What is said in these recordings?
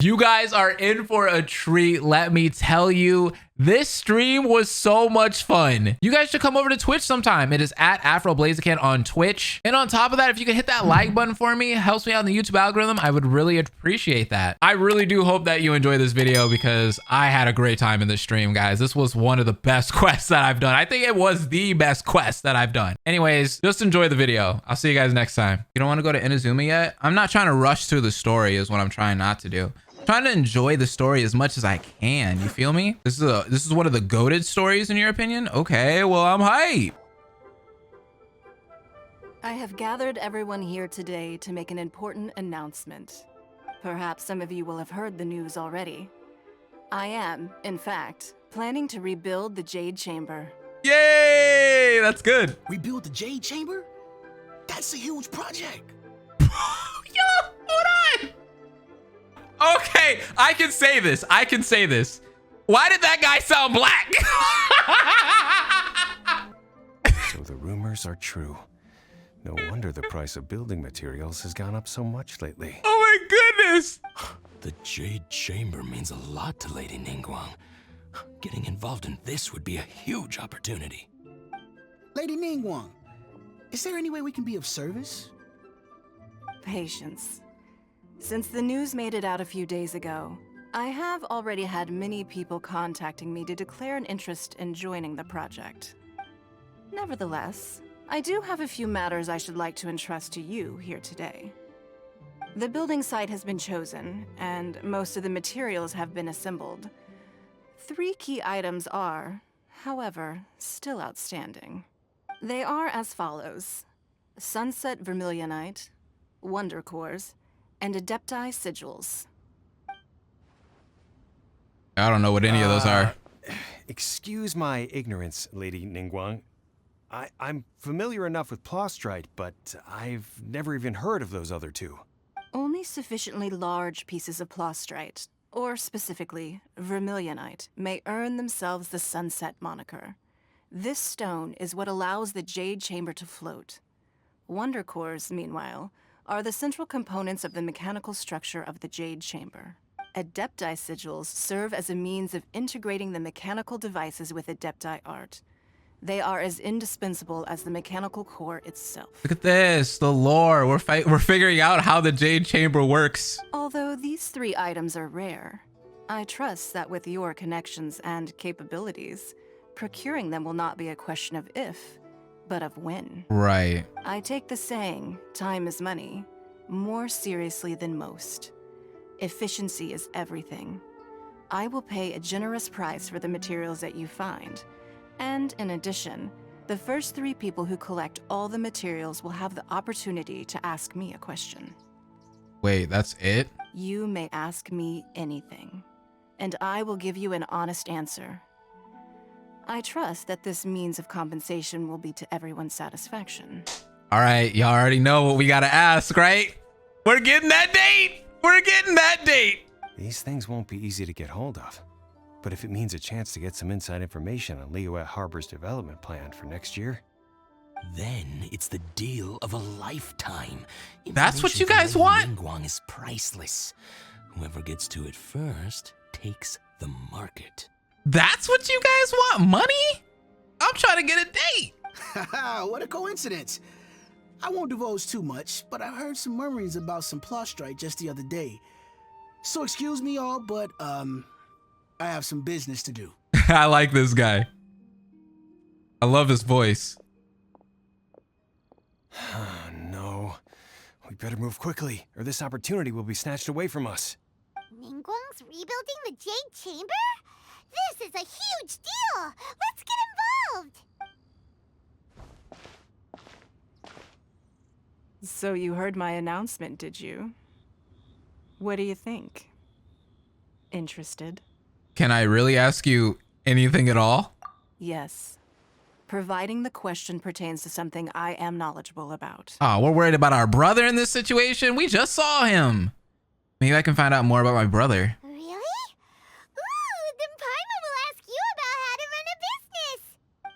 You guys are in for a treat, let me tell you. This stream was so much fun. You guys should come over to Twitch sometime. It is at AfroBlaziken on Twitch. And on top of that, if you could hit that like button for me, it helps me out in the YouTube algorithm. I would really appreciate that. I really do hope that you enjoy this video because I had a great time in this stream, guys. This was one of the best quests that I've done. I think it was the best quest that I've done. Anyways, just enjoy the video. I'll see you guys next time. You don't want to go to Inazuma yet? I'm not trying to rush through the story is what I'm trying not to do. Trying to enjoy the story as much as I can. You feel me? This is one of the goated stories in your opinion? Okay, well, I'm hype. I have gathered everyone here today to make an important announcement. Perhaps some of you will have heard the news already. I am, in fact, planning to rebuild the Jade Chamber. Yay! That's good. Rebuild the Jade Chamber? That's a huge project. Yo, hold on. Okay, I can say this. I can say this. Why did that guy sound black? So the rumors are true. No wonder the price of building materials has gone up so much lately. Oh my goodness. The Jade Chamber means a lot to Lady Ningguang. Getting involved in this would be a huge opportunity. Lady Ningguang, is there any way we can be of service? Patience. Since the news made it out a few days ago, I have already had many people contacting me to declare an interest in joining the project. Nevertheless, I do have a few matters I should like to entrust to you here today. The building site has been chosen, and most of the materials have been assembled. 3 key items are, however, still outstanding. They are as follows: Sunset Vermilionite, Wonder Cores, and Adepti Sigils. I don't know what any of those are. Excuse my ignorance, Lady Ningguang. I'm familiar enough with Plostrite, but I've never even heard of those other two. Only sufficiently large pieces of Plostrite, or specifically Vermilionite, may earn themselves the Sunset moniker. This stone is what allows the Jade Chamber to float. Wonder Cores, meanwhile, are the central components of the mechanical structure of the Jade Chamber. Adepti Sigils serve as a means of integrating the mechanical devices with Adepti art. They are as indispensable as the mechanical core itself. Look at this, the lore. We're figuring out how the Jade Chamber works. Although these 3 items are rare, I trust that with your connections and capabilities, procuring them will not be a question of if, but of when. Right. I take the saying, time is money, more seriously than most. Efficiency is everything. I will pay a generous price for the materials that you find. And in addition, the first 3 people who collect all the materials will have the opportunity to ask me a question. Wait, that's it? You may ask me anything, and I will give you an honest answer. I trust that this means of compensation will be to everyone's satisfaction. All right, y'all already know what we gotta ask, right? We're getting that date. We're getting that date. These things won't be easy to get hold of. But if it means a chance to get some inside information on Liyue Harbor's development plan for next year, Then it's the deal of a lifetime. That's what you Information guys from want? Lady Ningguang is priceless. Whoever gets to it first takes the market. That's what you guys want? Money? I'm trying to get a date. Haha, what a coincidence. I won't divulge too much, but I heard some murmurings about some Plostrite just the other day. So excuse me all, but I have some business to do. I like this guy. I love his voice. no. We better move quickly, or this opportunity will be snatched away from us. Ningguang's rebuilding the Jade Chamber? This is a huge deal! Let's get involved! So you heard my announcement, did you? What do you think? Interested? Can I really ask you anything at all? Yes. Providing the question pertains to something I am knowledgeable about. Oh, we're worried about our brother in this situation? We just saw him. Maybe I can find out more about my brother. Really? Ooh, then Paimon will ask you about how to run a business!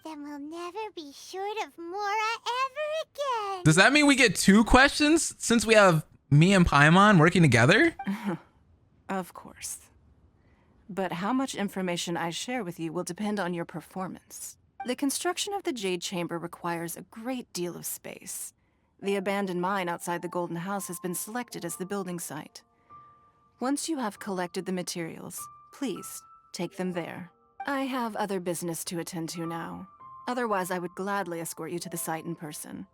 Then we'll never be short of Mora ever again! Does that mean we get 2 questions since we have me and Paimon working together? Of course. But how much information I share with you will depend on your performance. The construction of the Jade Chamber requires a great deal of space. The abandoned mine outside the Golden House has been selected as the building site. Once you have collected the materials, please take them there. I have other business to attend to now. Otherwise, I would gladly escort you to the site in person.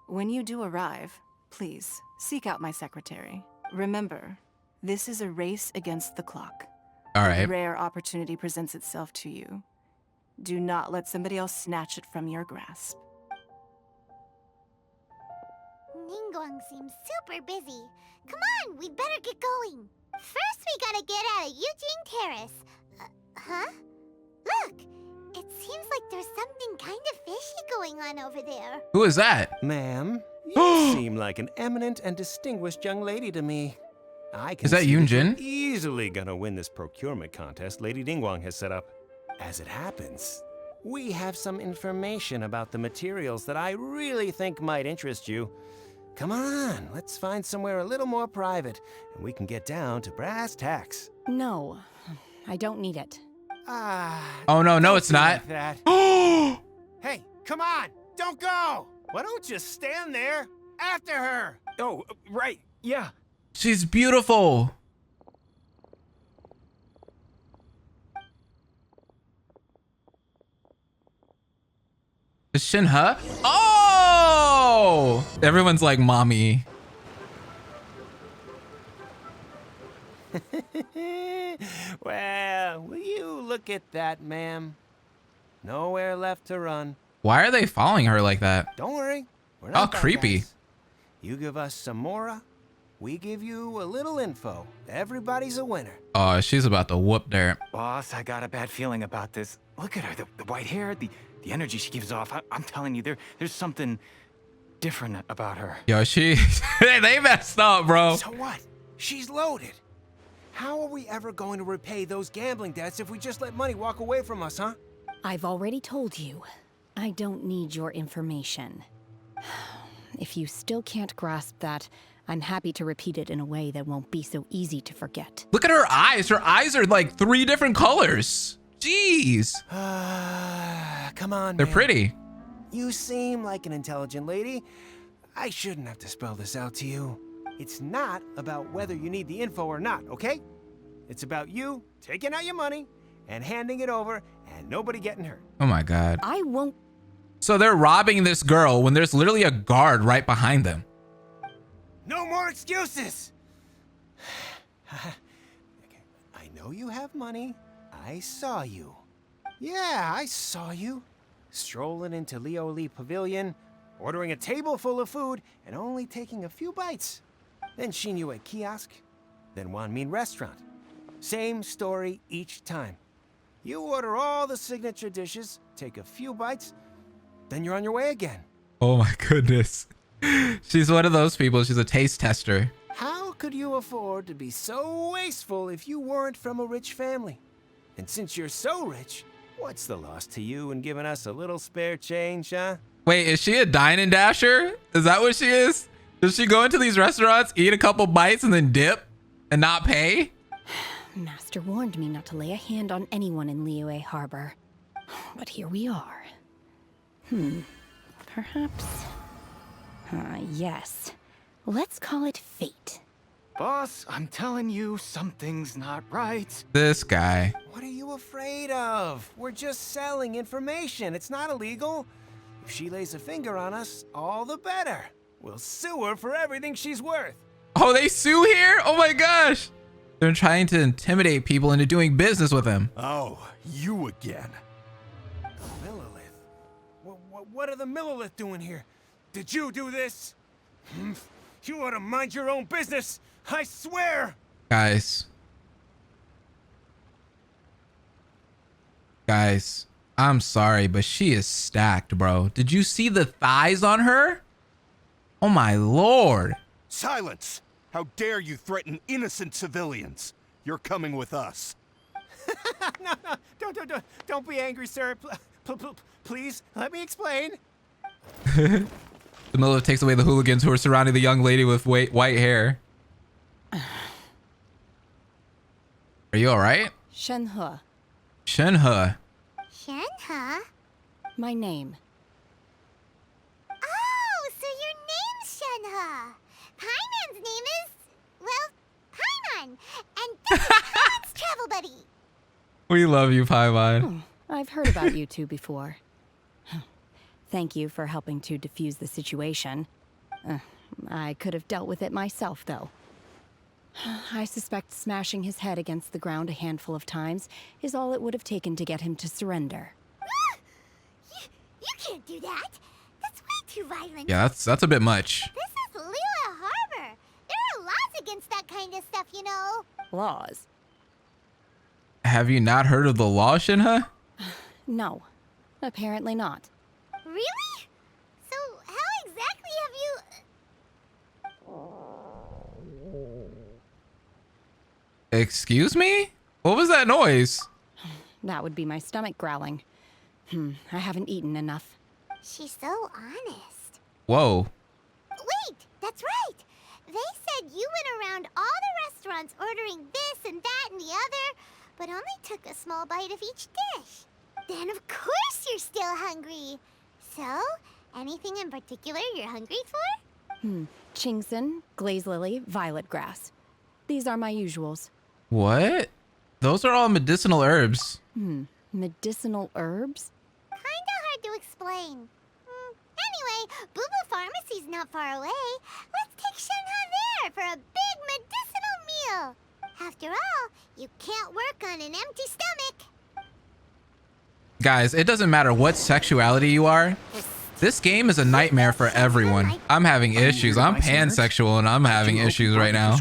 When you do arrive, please seek out my secretary. Remember, this is a race against the clock. All right. A rare opportunity presents itself to you. Do not let somebody else snatch it from your grasp. Ningguang seems super busy. Come on, we'd better get going. First, we gotta get out of Eugene Terrace. Huh? Look! It seems like there's something kind of fishy going on over there. Who is that? Ma'am, you seem like an eminent and distinguished young lady to me. I can Is that see you're Yunjin? easily gonna win this procurement contest Lady Ningguang has set up. As it happens, we have some information about the materials that I really think might interest you. Come on, let's find somewhere a little more private, and we can get down to brass tacks. No, I don't need it. Oh no, don't it's be not. like that. Hey, come on, don't go! Why don't you stand there after her? Oh, right, yeah. She's beautiful. Is Shenhe? Oh! Everyone's like, mommy. Well, will you look at that, ma'am? Nowhere left to run. Why are they following her like that? Don't worry, we're Oh, not bad creepy. guys. You give us some mora, we give you a little info. Everybody's a winner. Oh, she's about to whoop there. Boss, I got a bad feeling about this. Look at her, the white hair, the energy she gives off. I'm telling you, there's something different about her. Yo, she they messed up, bro. So what? She's loaded. How are we ever going to repay those gambling debts if we just let money walk away from us, huh? I've already told you, I don't need your information. If you still can't grasp that, I'm happy to repeat it in a way that won't be so easy to forget. Look at her eyes. Her eyes are like 3 different colors. Jeez. Come on, They're man. pretty. You seem like an intelligent lady. I shouldn't have to spell this out to you. It's not about whether you need the info or not, okay? It's about you taking out your money and handing it over and nobody getting hurt. Oh my God. I won't. So they're robbing this girl when there's literally a guard right behind them. No more excuses! Okay, I know you have money. I saw you. Yeah, I saw you. Strolling into Leo Lee Pavilion, ordering a table full of food, and only taking a few bites. Then Shinyu at kiosk, then Wanmin restaurant. Same story each time. You order all the signature dishes, take a few bites, then you're on your way again. Oh my goodness. She's one of those people. She's a taste tester. How could you afford to be so wasteful if you weren't from a rich family? And since you're so rich, what's the loss to you in giving us a little spare change, huh? Wait, is she a dine and dasher? Is that what she is? Does she go into these restaurants, eat a couple bites, and then dip and not pay? Master warned me not to lay a hand on anyone in Liyue Harbor. But here we are. Perhaps. Yes. Let's call it fate. Boss, I'm telling you, something's not right. This guy. What are you afraid of? We're just selling information. It's not illegal. If she lays a finger on us, all the better. We'll sue her for everything she's worth. Oh, they sue here? Oh my gosh. They're trying to intimidate people into doing business with him. Oh, you again. The Millilith. What are the Millilith doing here? Did you do this? You ought to mind your own business. I swear. Guys, I'm sorry, but she is stacked, bro. Did you see the thighs on her? Oh my Lord. Silence! How dare you threaten innocent civilians? You're coming with us. No, don't be angry, sir. Please, let me explain. The Miller takes away the hooligans who are surrounding the young lady with white hair. Are you all right? Shenhe, Shenhe. Shenhe? my name. Oh, so your name's Shenhe. Paimon's name is, well, Paimon. And this is Paimon's travel buddy. We love you, Paimon. I've heard about you two before. Thank you for helping to defuse the situation. I could have dealt with it myself, though. I suspect smashing his head against the ground a handful of times is all it would have taken to get him to surrender. You can't do that. That's way too violent. Yeah, that's a bit much. This is Lila Harbor. There are laws against that kind of stuff, you know. Laws? Have you not heard of the law, Shenhe? No, apparently not. Really? So how exactly have you... Excuse me? What was that noise? That would be my stomach growling. I haven't eaten enough. She's so honest. Whoa. Wait, that's right. They said you went around all the restaurants ordering this and that and the other, but only took a small bite of each dish. Then of course you're still hungry. So, anything in particular you're hungry for? Chingson, glaze lily, violet grass. These are my usuals. What? Those are all medicinal herbs. Medicinal herbs? Kinda hard to explain. Anyway, Booba Pharmacy's not far away. Let's take Shenhe there for a big medicinal meal. After all, you can't work on an empty stomach. Guys, it doesn't matter what sexuality you are. This game is a nightmare for everyone. I'm having issues. I'm pansexual and I'm having issues right now.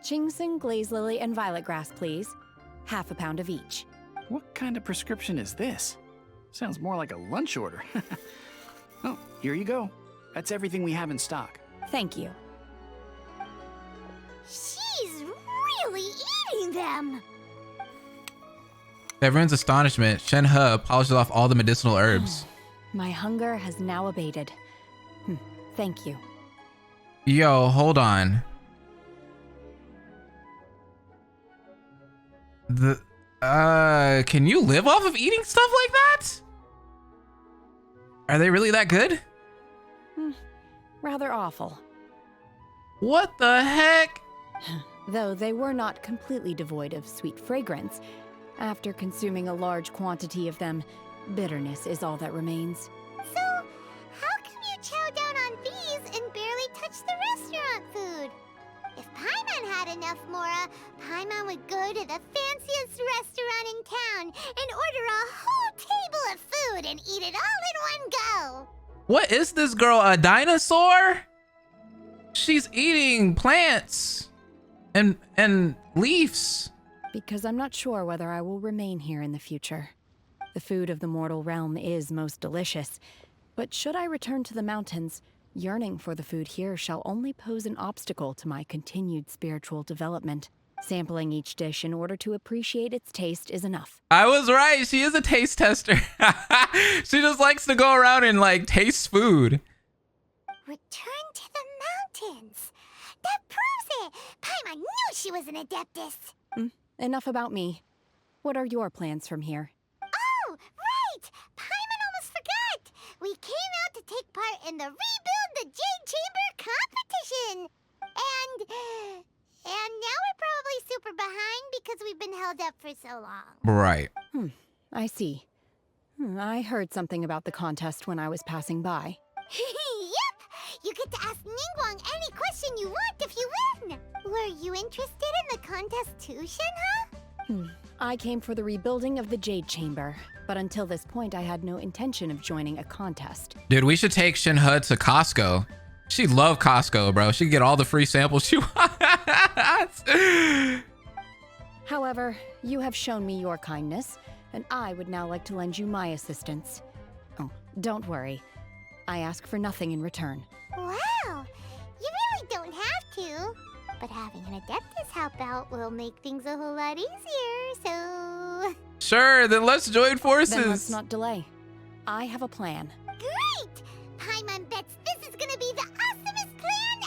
Chingson, glaze lily, and violet grass, please. Half a pound of each. What kind of prescription is this? Sounds more like a lunch order. Oh, here you go. That's everything we have in stock. Thank you. She's really eating them. To everyone's astonishment, Shenhe polishes off all the medicinal herbs. My hunger has now abated. Thank you. Yo, hold on. Can you live off of eating stuff like that? Are they really that good? Rather awful. What the heck? Though they were not completely devoid of sweet fragrance. After consuming a large quantity of them, bitterness is all that remains. So, how come you chow down on these and barely touch the restaurant food? If Paimon had enough Mora, Paimon would go to the fanciest restaurant in town and order a whole table of food and eat it all in one go. What is this girl, a dinosaur? She's eating plants and leaves. Because I'm not sure whether I will remain here in the future. The food of the mortal realm is most delicious, but should I return to the mountains, yearning for the food here shall only pose an obstacle to my continued spiritual development. Sampling each dish in order to appreciate its taste is enough. I was right. She is a taste tester. She just likes to go around and like taste food. Return to the mountains. That proves it. Paimon knew she was an adeptus. Enough about me. What are your plans from here? Oh, right! Paimon almost forgot! We came out to take part in the Rebuild the Jade Chamber competition! And now we're probably super behind because we've been held up for so long. Right. I see. I heard something about the contest when I was passing by. Yep! You get to ask Ningguang any question you want if you win! Were you interested in the contest too, Shenhe? I came for the rebuilding of the Jade Chamber, but until this point I had no intention of joining a contest. Dude, we should take Shenhe to Costco. She'd love Costco, bro. She'd get all the free samples she wants. However, you have shown me your kindness, and I would now like to lend you my assistance. Oh, don't worry. I ask for nothing in return. Wow! You really don't have to. But having an Adeptus help out will make things a whole lot easier, so... Sure, then let's join forces. Then let's not delay. I have a plan. Great! Paimon bets this is gonna be the awesomest plan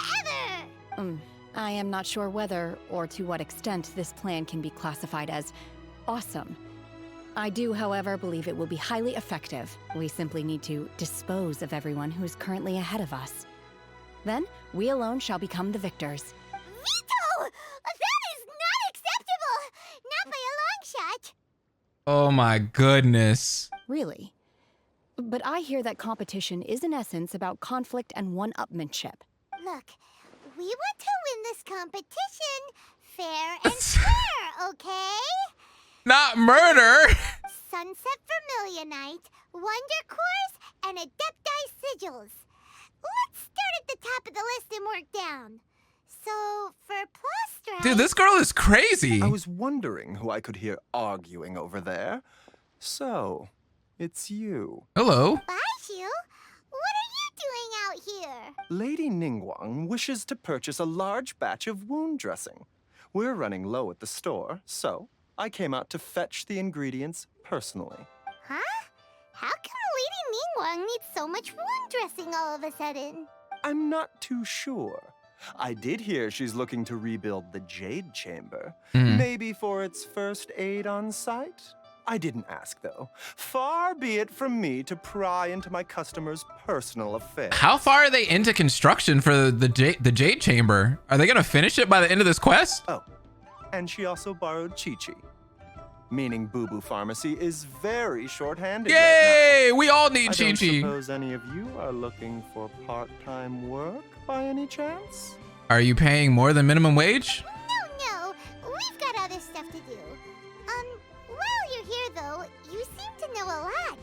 ever! I am not sure whether or to what extent this plan can be classified as awesome. I do, however, believe it will be highly effective. We simply need to dispose of everyone who is currently ahead of us. Then, we alone shall become the victors. Veto! That is not acceptable! Not by a long shot! Oh my goodness. Really? But I hear that competition is in essence about conflict and one-upmanship. Look, we want to win this competition fair and fair, okay? Not murder. Sunset Vermilionite, Wonder Cores, and Adepti Sigils. Let's start at the top of the list and work down. So, for Plostrite... Dude, this girl is crazy. I was wondering who I could hear arguing over there. So, it's you. Hello. Baiju? What are you doing out here? Lady Ningguang wishes to purchase a large batch of wound dressing. We're running low at the store, so I came out to fetch the ingredients personally. Huh? How come Lady Ningguang needs so much wound dressing all of a sudden? I'm not too sure. I did hear she's looking to rebuild the Jade Chamber. Maybe for its first aid on site? I didn't ask, though. Far be it from me to pry into my customers' personal affairs. How far are they into construction for the Jade Chamber? Are they gonna finish it by the end of this quest? Oh, and she also borrowed Chi-Chi. Meaning Boo Boo Pharmacy is very short-handed right Yay! now. We all need I don't Chi-Chi. suppose any of you are looking for part-time work by any chance? Are you paying more than minimum wage? No, we've got other stuff to do. While you're here though, you seem to know a lot.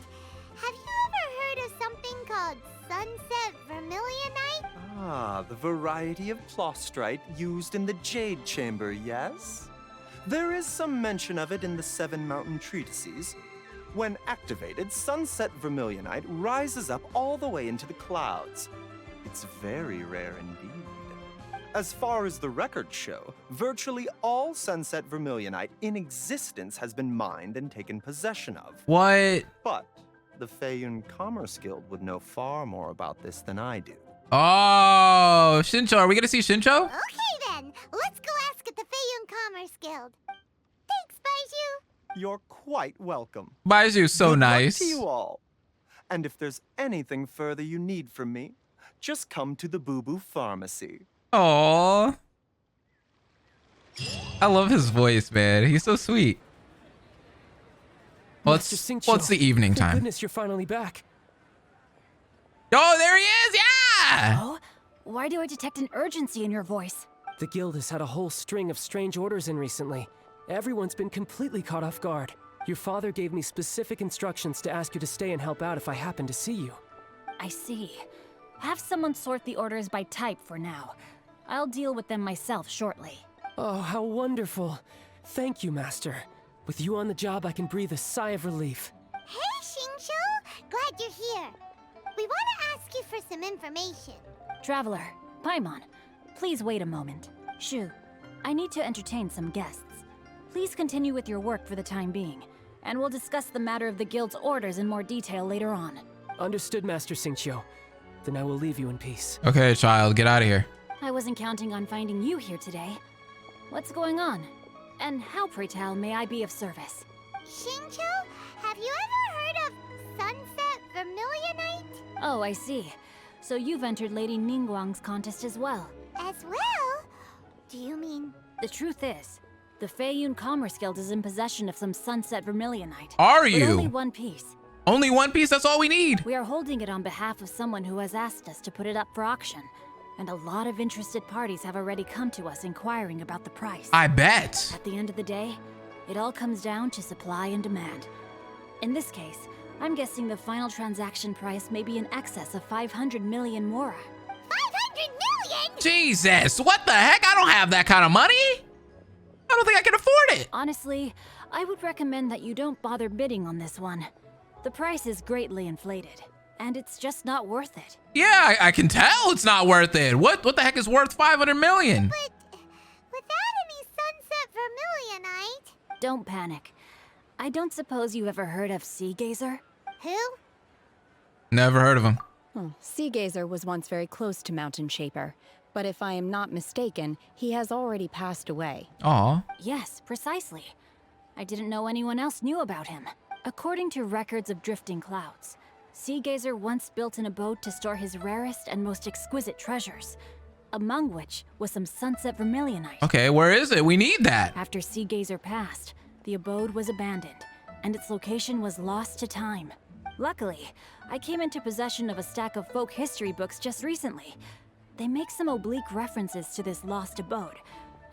Have you ever heard of something called Sunset Vermilionite? Ah, the variety of Plostrite used in the Jade Chamber, yes? There is some mention of it in the Seven Mountain Treatises. When activated, Sunset Vermilionite rises up all the way into the clouds. It's very rare indeed. As far as the records show, virtually all Sunset Vermilionite in existence has been mined and taken possession of. What? But the Feiyun Commerce Guild would know far more about this than I do. Oh, Shincho. Are we gonna see Shincho? Okay then, let's go ask at the Feiyun Commerce Guild. Thanks, Baiju. You're quite welcome. Baiju's so Good luck nice. to you all. And if there's anything further you need from me, just come to the Boo Boo Pharmacy. Aww. I love his voice, man. He's so sweet. Well, it's the evening Thank time. goodness you're finally back. Oh, there he is! Yeah! Oh? Why do I detect an urgency in your voice? The guild has had a whole string of strange orders in recently. Everyone's been completely caught off guard. Your father gave me specific instructions to ask you to stay and help out if I happen to see you. I see. Have someone sort the orders by type for now. I'll deal with them myself shortly. Oh, how wonderful. Thank you, Master. With you on the job, I can breathe a sigh of relief. Hey, Xingqiu! Glad you're here. We want to ask you for some information. Traveler, Paimon, please wait a moment. Shu, I need to entertain some guests. Please continue with your work for the time being, and we'll discuss the matter of the guild's orders in more detail later on. Understood, Master Xingqiu. Then I will leave you in peace. Okay, child, get out of here. I wasn't counting on finding you here today. What's going on? And how, pray tell, may I be of service? Xingqiu, have you ever heard of Sunset Vermilionite? Oh, I see. So you've entered Lady Ningguang's contest as well. As well? Do you mean... The truth is, the Feiyun Commerce Guild is in possession of some Sunset Vermilionite. Are But you? only one piece. Only one piece? That's all we need. We are holding it on behalf of someone who has asked us to put it up for auction. And a lot of interested parties have already come to us inquiring about the price. I bet. At the end of the day, it all comes down to supply and demand. In this case, I'm guessing the final transaction price may be in excess of 500 million mora. 500 million?! Jesus, what the heck? I don't have that kind of money. I don't think I can afford it. Honestly, I would recommend that you don't bother bidding on this one. The price is greatly inflated, and it's just not worth it. Yeah, I can tell it's not worth it. What the heck is worth 500 million? But without any Sunset Vermilionite... Don't panic. I don't suppose you ever heard of Sea Gazer? Who? Never heard of him. Sea Gazer was once very close to Mountain Shaper, But if I am not mistaken, he has already passed away. Aw. Yes, precisely. I didn't know anyone else knew about him. According to records of drifting clouds, Seagazer once built an abode to store his rarest and most exquisite treasures, among which was some sunset vermilionite. Okay, where is it? We need that. After Seagazer passed, the abode was abandoned, and its location was lost to time. Luckily, I came into possession of a stack of folk history books just recently. They make some oblique references to this lost abode,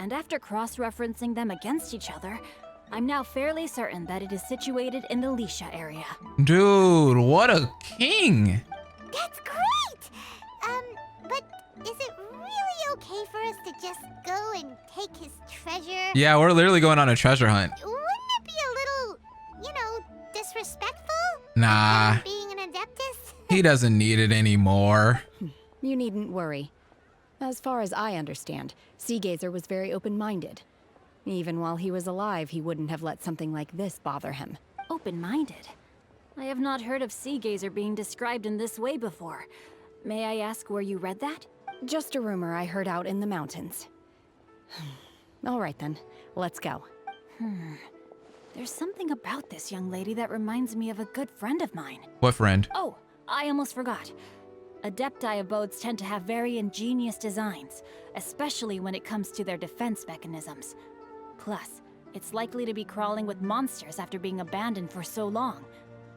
and after cross-referencing them against each other, I'm now fairly certain that it is situated in the Lisha area. Dude, what a king. That's great! But is it really okay for us to just go and take his treasure? Yeah, we're literally going on a treasure hunt. Wouldn't it be a little, disrespectful? Nah. Being an Adeptus? He doesn't need it anymore. You needn't worry. As far as I understand, Seagazer was very open-minded. Even while he was alive, he wouldn't have let something like this bother him. Open-minded? I have not heard of Seagazer being described in this way before. May I ask where you read that? Just a rumor I heard out in the mountains. All right then, let's go. There's something about this young lady that reminds me of a good friend of mine. What friend? Oh, I almost forgot. Adepti abodes tend to have very ingenious designs, especially when it comes to their defense mechanisms. Plus, it's likely to be crawling with monsters after being abandoned for so long.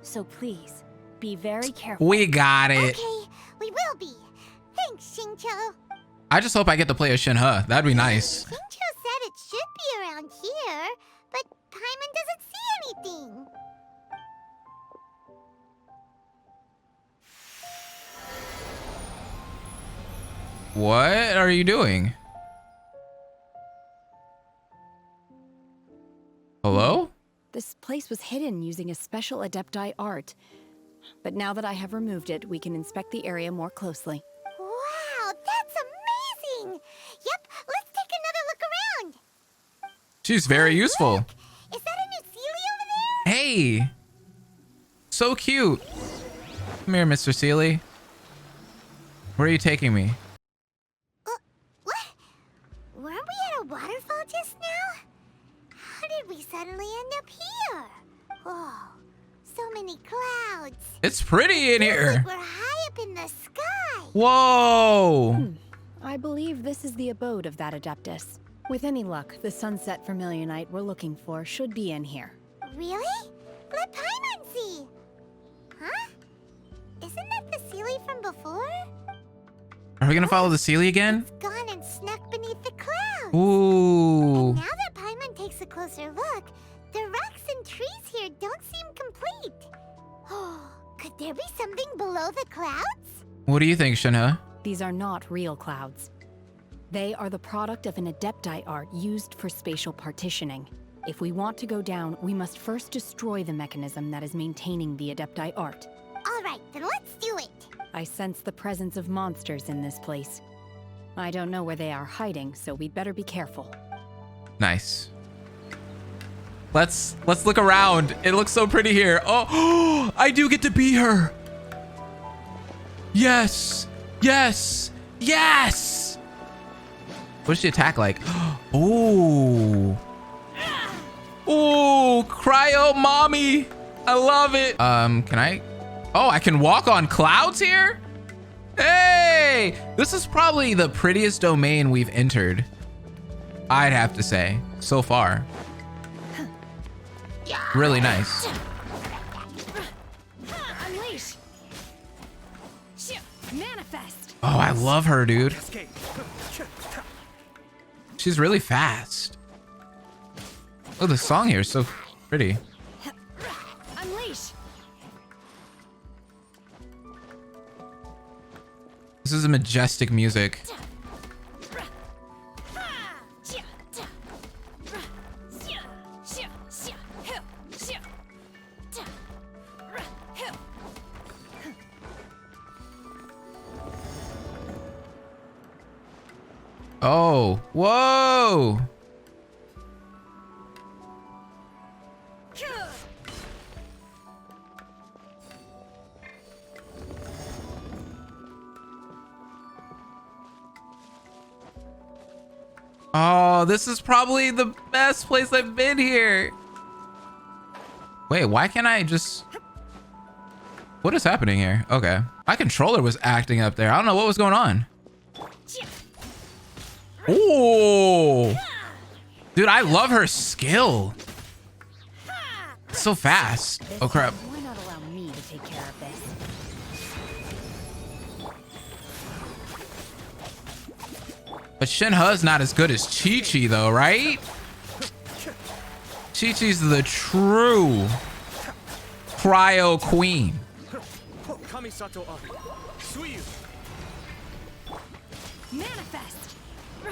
So please, be very careful. We got it. Okay, we will be. Thanks, Xingqiu. I just hope I get to play a Shenhe. That'd be nice. Xingqiu said it should be around here, but Paimon doesn't see anything. What are you doing? Hello? This place was hidden using a special Adepti art. But now that I have removed it, we can inspect the area more closely. Wow, that's amazing! Yep, let's take another look around. She's very useful. Look, is that a new Sealy over there? Hey! So cute. Come here, Mr. Sealy. Where are you taking me? What? Weren't we at a waterfall just now? How did we suddenly end up here? Whoa, so many clouds. It's pretty in here. Like we're high up in the sky. Whoa! I believe this is the abode of that Adeptus. With any luck, the sunset vermilionite we're looking for should be in here. Really? Let Paimon see. Huh? Isn't that the Sealy from before? Are we gonna follow the Sealy again? It's gone and snuck beneath the clouds. Ooh. And now that Paimon takes a closer look, the rocks and trees here don't seem complete. Oh, could there be something below the clouds? What do you think, Shenhe? These are not real clouds. They are the product of an Adepti art used for spatial partitioning. If we want to go down, we must first destroy the mechanism that is maintaining the Adepti art. All right, then let's do it. I sense the presence of monsters in this place. I don't know where they are hiding, so we'd better be careful. Nice. Let's look around. It looks so pretty here. Oh, I do get to be her. Yes. Yes. Yes. What does she attack like? Ooh. Ooh, cryo mommy. I love it. Can I? Oh, I can walk on clouds here? Hey, this is probably the prettiest domain we've entered. I'd have to say, so far. Really nice. Unleash! Manifest! Oh, I love her, dude. She's really fast. Oh, the song here is so pretty. Unleash! This is a majestic music. Oh, whoa. Oh, this is probably the best place I've been here. Wait, why can't I just... What is happening here? Okay. My controller was acting up there. I don't know what was going on. Ooh. Dude, I love her skill. It's so fast. Oh, crap. Why not allow me to take care of this? But Shenhe's not as good as Chi-Chi though, right? Chi-Chi's the true cryo queen. Manifest! Do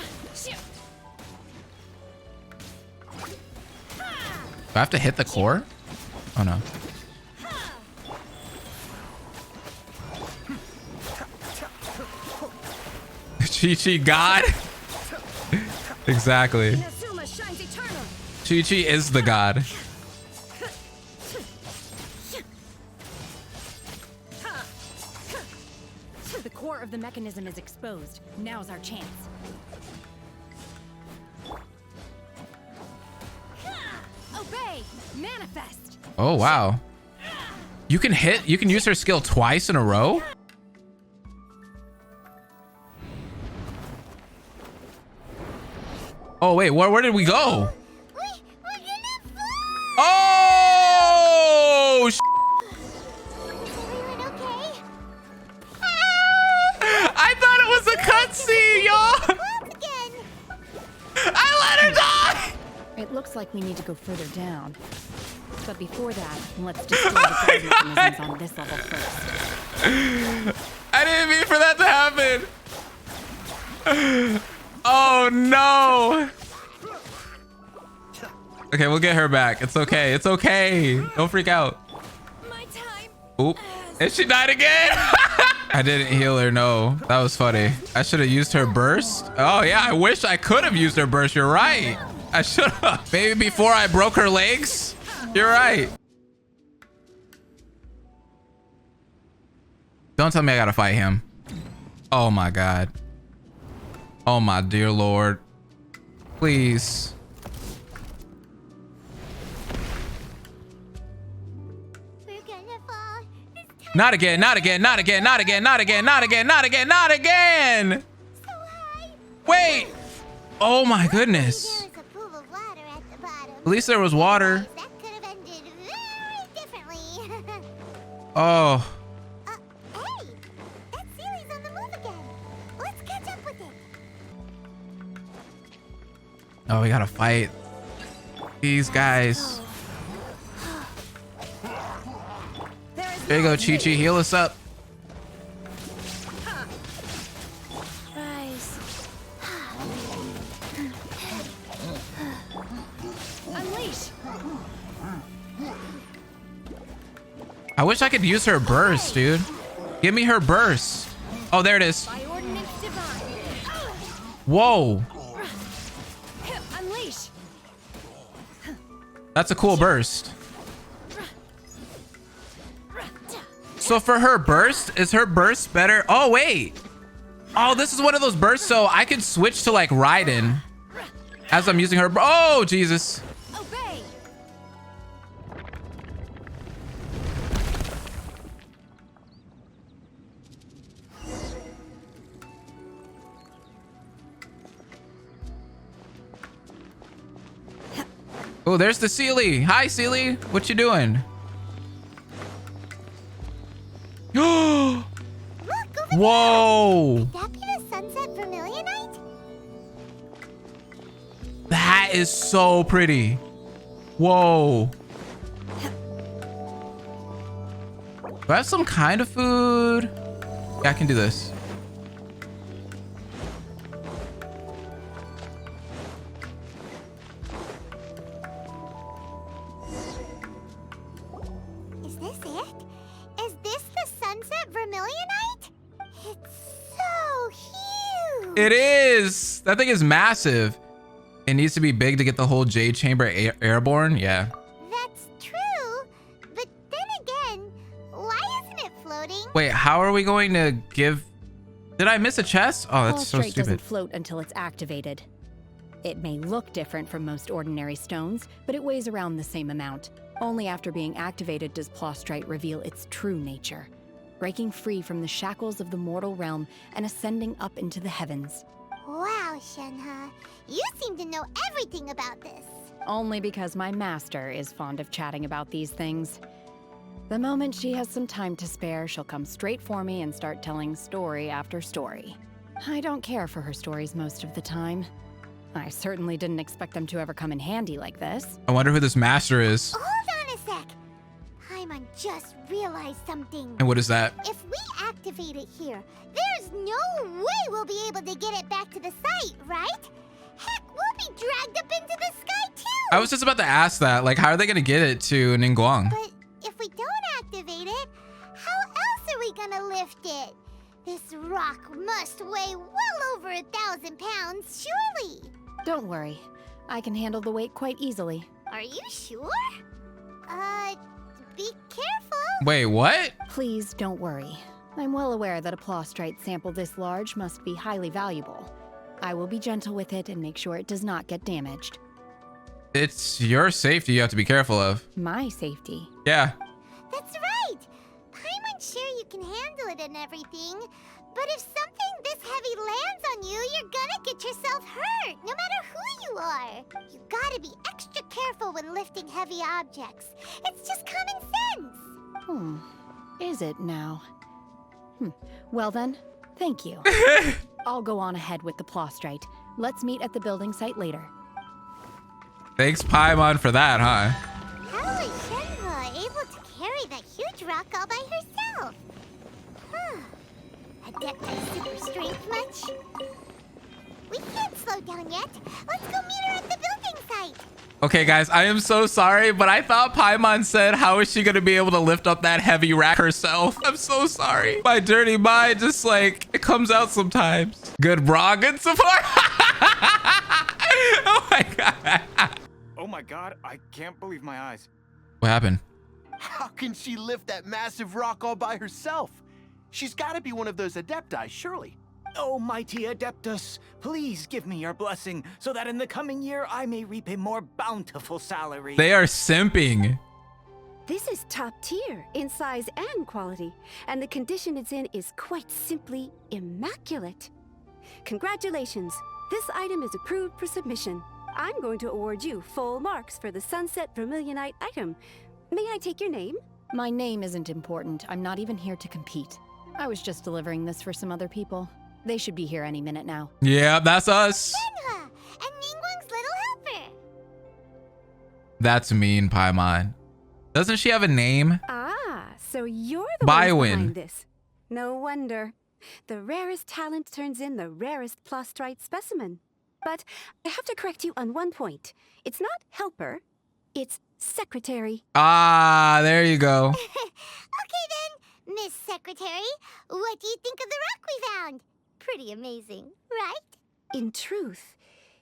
I have to hit the core? Oh no. Chi-Chi God? Exactly. Chi-Chi is the god. The core of the mechanism is exposed. Now's our chance. Obey! Manifest! Oh wow. You can use her skill twice in a row? Oh wait, where did we go? Oh! I thought it was a cutscene, y'all. I let her die. It looks like we need to go further down. But before that, let's destroy the guard mechanisms on this level first. I didn't mean for that to happen. Oh no. Okay, we'll get her back. It's okay. It's okay. Don't freak out. Oop. And she died again. I didn't heal her. No, that was funny. I should have used her burst. Oh yeah, I wish I could have used her burst. You're right. I should have. Maybe before I broke her legs. You're right. Don't tell me I gotta fight him. Oh my God. Oh my dear Lord. Please. Not again, not again, not again, not again, not again, not again, not again, not again. Wait. Oh my goodness. At least there was water. Oh. Hey, that Sealy's on the move again. Let's catch up with it. Oh, we gotta fight these guys. There you go, Chi-Chi. Heal us up. Unleash. I wish I could use her burst, dude. Give me her burst. Oh, there it is. Whoa. Unleash. That's a cool burst. So for her burst, is her burst better? Oh, wait. Oh, this is one of those bursts. So I could switch to like Raiden as I'm using her. Oh, Jesus. Obey. Oh, there's the Sealy. Hi, Sealy. What you doing? Whoa. Could that be the Sunset Vermilionite? That is so pretty. Whoa. Do I have some kind of food? Yeah, I can do this. Is this it? Is this the Sunset Vermilionite? It's so huge. It is. That thing is massive. It needs to be big to get the whole Jade chamber airborne. Yeah. That's true. But then again, why isn't it floating? Wait, how are we going to give... Did I miss a chest? Oh, that's so Prostrate stupid. doesn't float until it's activated. It may look different from most ordinary stones, but it weighs around the same amount. Only after being activated does Plostrite reveal its true nature, breaking free from the shackles of the mortal realm and ascending up into the heavens. Wow, Shenhe. You seem to know everything about this. Only because my master is fond of chatting about these things. The moment she has some time to spare, she'll come straight for me and start telling story after story. I don't care for her stories most of the time. I certainly didn't expect them to ever come in handy like this. I wonder who this master is. Hold on a sec. Paimon just realized something. And what is that? If we activate it here, there's no way we'll be able to get it back to the site, right? Heck, we'll be dragged up into the sky too! I was just about to ask that. Like, how are they going to get it to Ningguang? But if we don't activate it, how else are we gonna lift it? This rock must weigh well over 1,000 pounds, surely! Don't worry. I can handle the weight quite easily. Are you sure? Be careful! Wait, what? Please don't worry. I'm well aware that a Plostrite sample this large must be highly valuable. I will be gentle with it and make sure it does not get damaged. It's your safety you have to be careful of. My safety? Yeah. That's right! Paimon's sure you can handle it and everything, but if something this heavy lands on you, you're gonna get yourself hurt, no matter who you are. You gotta be extra careful when lifting heavy objects. It's just common sense. Is it now? Well then, thank you. I'll go on ahead with the Plostrite. Let's meet at the building site later. Thanks, Paimon, for that, huh? How is Shenhe able to carry that huge rock all by herself? Adepti super strength much? We can't slow down yet. Let's go meet her at the building site. Okay, guys, I am so sorry, but I thought Paimon said, how is she going to be able to lift up that heavy rack herself? I'm so sorry. My dirty mind just, like, it comes out sometimes. Good bra, good support. Oh, my God. Oh, my God. I can't believe my eyes. What happened? How can she lift that massive rock all by herself? She's got to be one of those Adepti, surely. Oh, mighty Adeptus, please give me your blessing so that in the coming year I may reap a more bountiful salary. They are simping. This is top tier in size and quality, and the condition it's in is quite simply immaculate. Congratulations, this item is approved for submission. I'm going to award you full marks for the Sunset Vermilionite item. May I take your name? My name isn't important. I'm not even here to compete. I was just delivering this for some other people. They should be here any minute now. Yeah, that's us. Shenhe and Ningguang's little helper. That's mean, Paimon. Doesn't she have a name? Ah, so you're the one Bywin. behind this. No wonder. The rarest talent turns in the rarest Plostrite specimen. But I have to correct you on one point. It's not helper, it's secretary. Ah, there you go. Okay then, Miss Secretary, what do you think of the rock we found? Pretty amazing, right? In truth,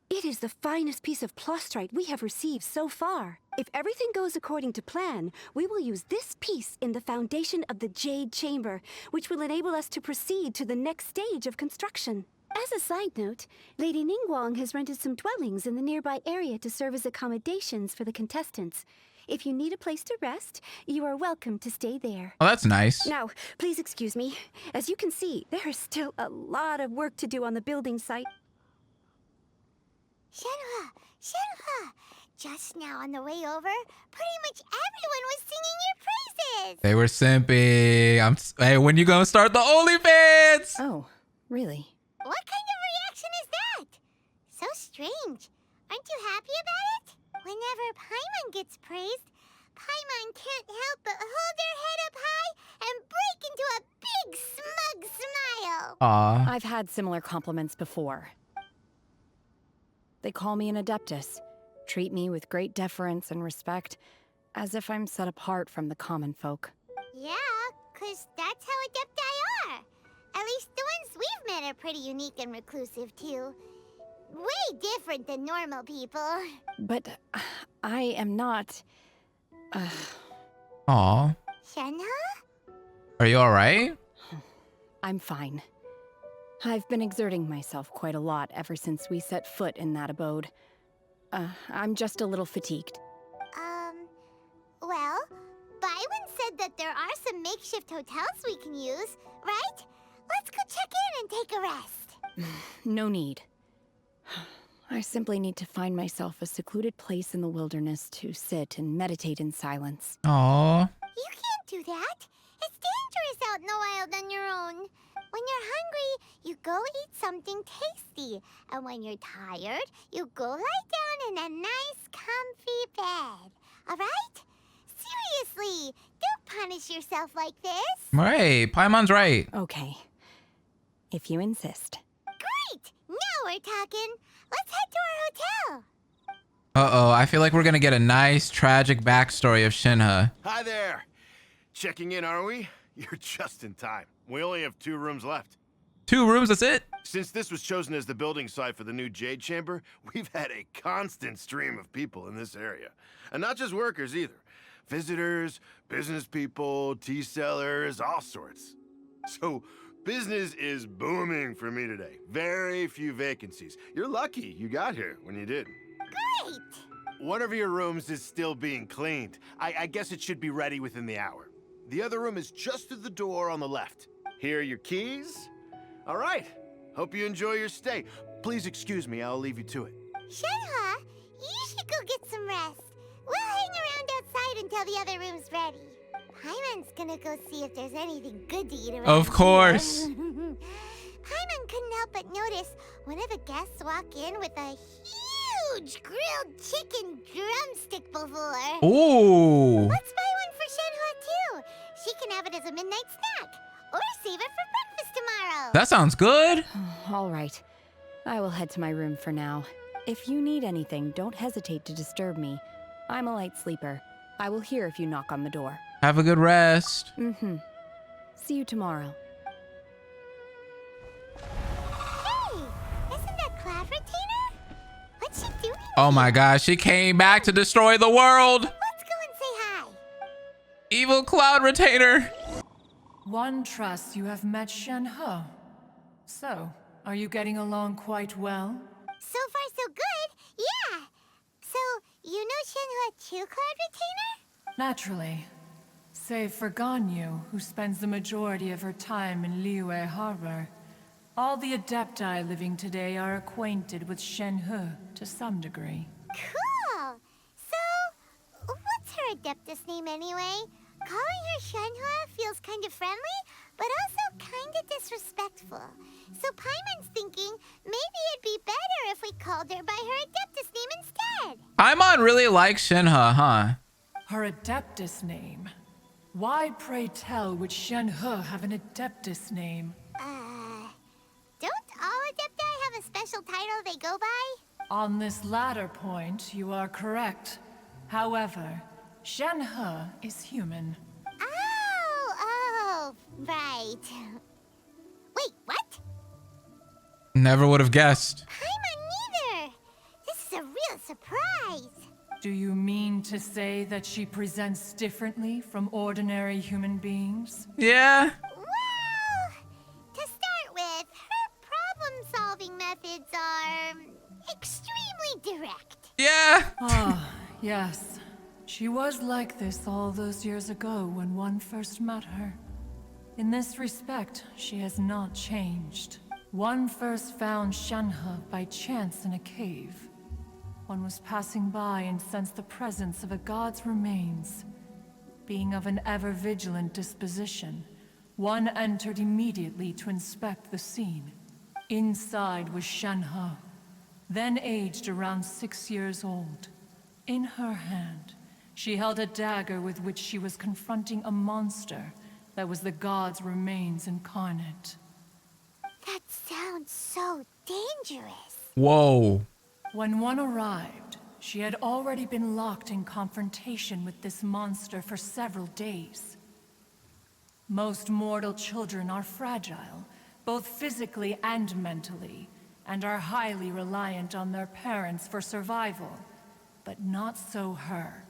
it is the finest piece of Plostrite we have received so far. If everything goes according to plan, we will use this piece in the foundation of the Jade Chamber, which will enable us to proceed to the next stage of construction. As a side note, Lady Ningguang has rented some dwellings in the nearby area to serve as accommodations for the contestants. If you need a place to rest, you are welcome to stay there. Oh, that's nice. Now, please excuse me. As you can see, there is still a lot of work to do on the building site. Shenhe! Just now on the way over, pretty much everyone was singing your praises! They were simping. Hey, when you gonna start the OnlyFans? Oh, really? What kind of reaction is that? So strange. Aren't you happy about it? Whenever Paimon gets praised, Paimon can't help but hold her head up high and break into a big smug smile. Aw. I've had similar compliments before. They call me an Adeptus, treat me with great deference and respect, as if I'm set apart from the common folk. Yeah, 'cause that's how Adepti are. At least the ones we've met are pretty unique and reclusive, too. Way different than normal people. But I am not... Aw. Shenhe? Are you alright? I'm fine. I've been exerting myself quite a lot ever since we set foot in that abode. I'm just a little fatigued. Well, Byron said that there are some makeshift hotels we can use, right? Let's go check in and take a rest. No need. I simply need to find myself a secluded place in the wilderness to sit and meditate in silence. Aww. You can't do that. It's dangerous out in the wild on your own. When you're hungry, you go eat something tasty. And when you're tired, you go lie down in a nice, comfy bed. All right? Seriously, don't punish yourself like this. Right, Paimon's right. Okay. If you insist. Great! Now we're talking. Let's head to our hotel. Uh-oh, I feel like we're gonna get a nice, tragic backstory of Shenhe. Hi there. Checking in, are we? You're just in time. We only have 2 rooms left. 2 rooms, that's it? Since this was chosen as the building site for the new Jade Chamber, we've had a constant stream of people in this area. And not just workers either. Visitors, business people, tea sellers, all sorts. So, business is booming for me today. Very few vacancies. You're lucky you got here when you did. Great! One of your rooms is still being cleaned. I guess it should be ready within the hour. The other room is just through the door on the left. Here are your keys. All right. Hope you enjoy your stay. Please excuse me, I'll leave you to it. Shenhe, you should go get some rest. We'll hang around outside until the other room's ready. Paimon's gonna go see if there's anything good to eat around Of course. Paimon couldn't help but notice one of the guests walk in with a huge grilled chicken drumstick before. Ooh. Let's buy one for Shenhe too. She can have it as a midnight snack. Or save it for breakfast tomorrow. That sounds good. All right. I will head to my room for now. If you need anything, don't hesitate to disturb me. I'm a light sleeper. I will hear if you knock on the door. Have a good rest. Mm-hmm. See you tomorrow. Hey, isn't that Cloud Retainer? What's she doing? Oh my gosh, she came back to destroy the world. Let's go and say hi. Evil Cloud Retainer. One trusts you have met Shenhe. So, are you getting along quite well? So far, so good. Yeah. So, you know Shenhe too, Cloud Retainer? Naturally. Save for Ganyu, who spends the majority of her time in Liyue Harbor. All the Adepti living today are acquainted with Shenhe to some degree. Cool. So, what's her Adeptus name anyway? Calling her Shenhe feels kind of friendly, but also kind of disrespectful. So Paimon's thinking maybe it'd be better if we called her by her Adeptus name instead. Paimon really likes Shenhe, huh? Her Adeptus name? Why, pray tell, would Shenhe have an Adeptus name? Don't all Adepti have a special title they go by? On this latter point, you are correct. However, Shenhe is human. Oh, right. Wait, what? Never would have guessed. Paimon neither. This is a real surprise. Do you mean to say that she presents differently from ordinary human beings? Yeah. Well, to start with, her problem-solving methods are extremely direct. Yeah. Ah, yes. She was like this all those years ago when one first met her. In this respect, she has not changed. One first found Shenhe by chance in a cave. One was passing by and sensed the presence of a god's remains. Being of an ever-vigilant disposition, one entered immediately to inspect the scene. Inside was Shenhe, then aged around 6 years old. In her hand, she held a dagger with which she was confronting a monster that was the god's remains incarnate. That sounds so dangerous. Whoa. When one arrived, she had already been locked in confrontation with this monster for several days. Most mortal children are fragile, both physically and mentally, and are highly reliant on their parents for survival. But not so her.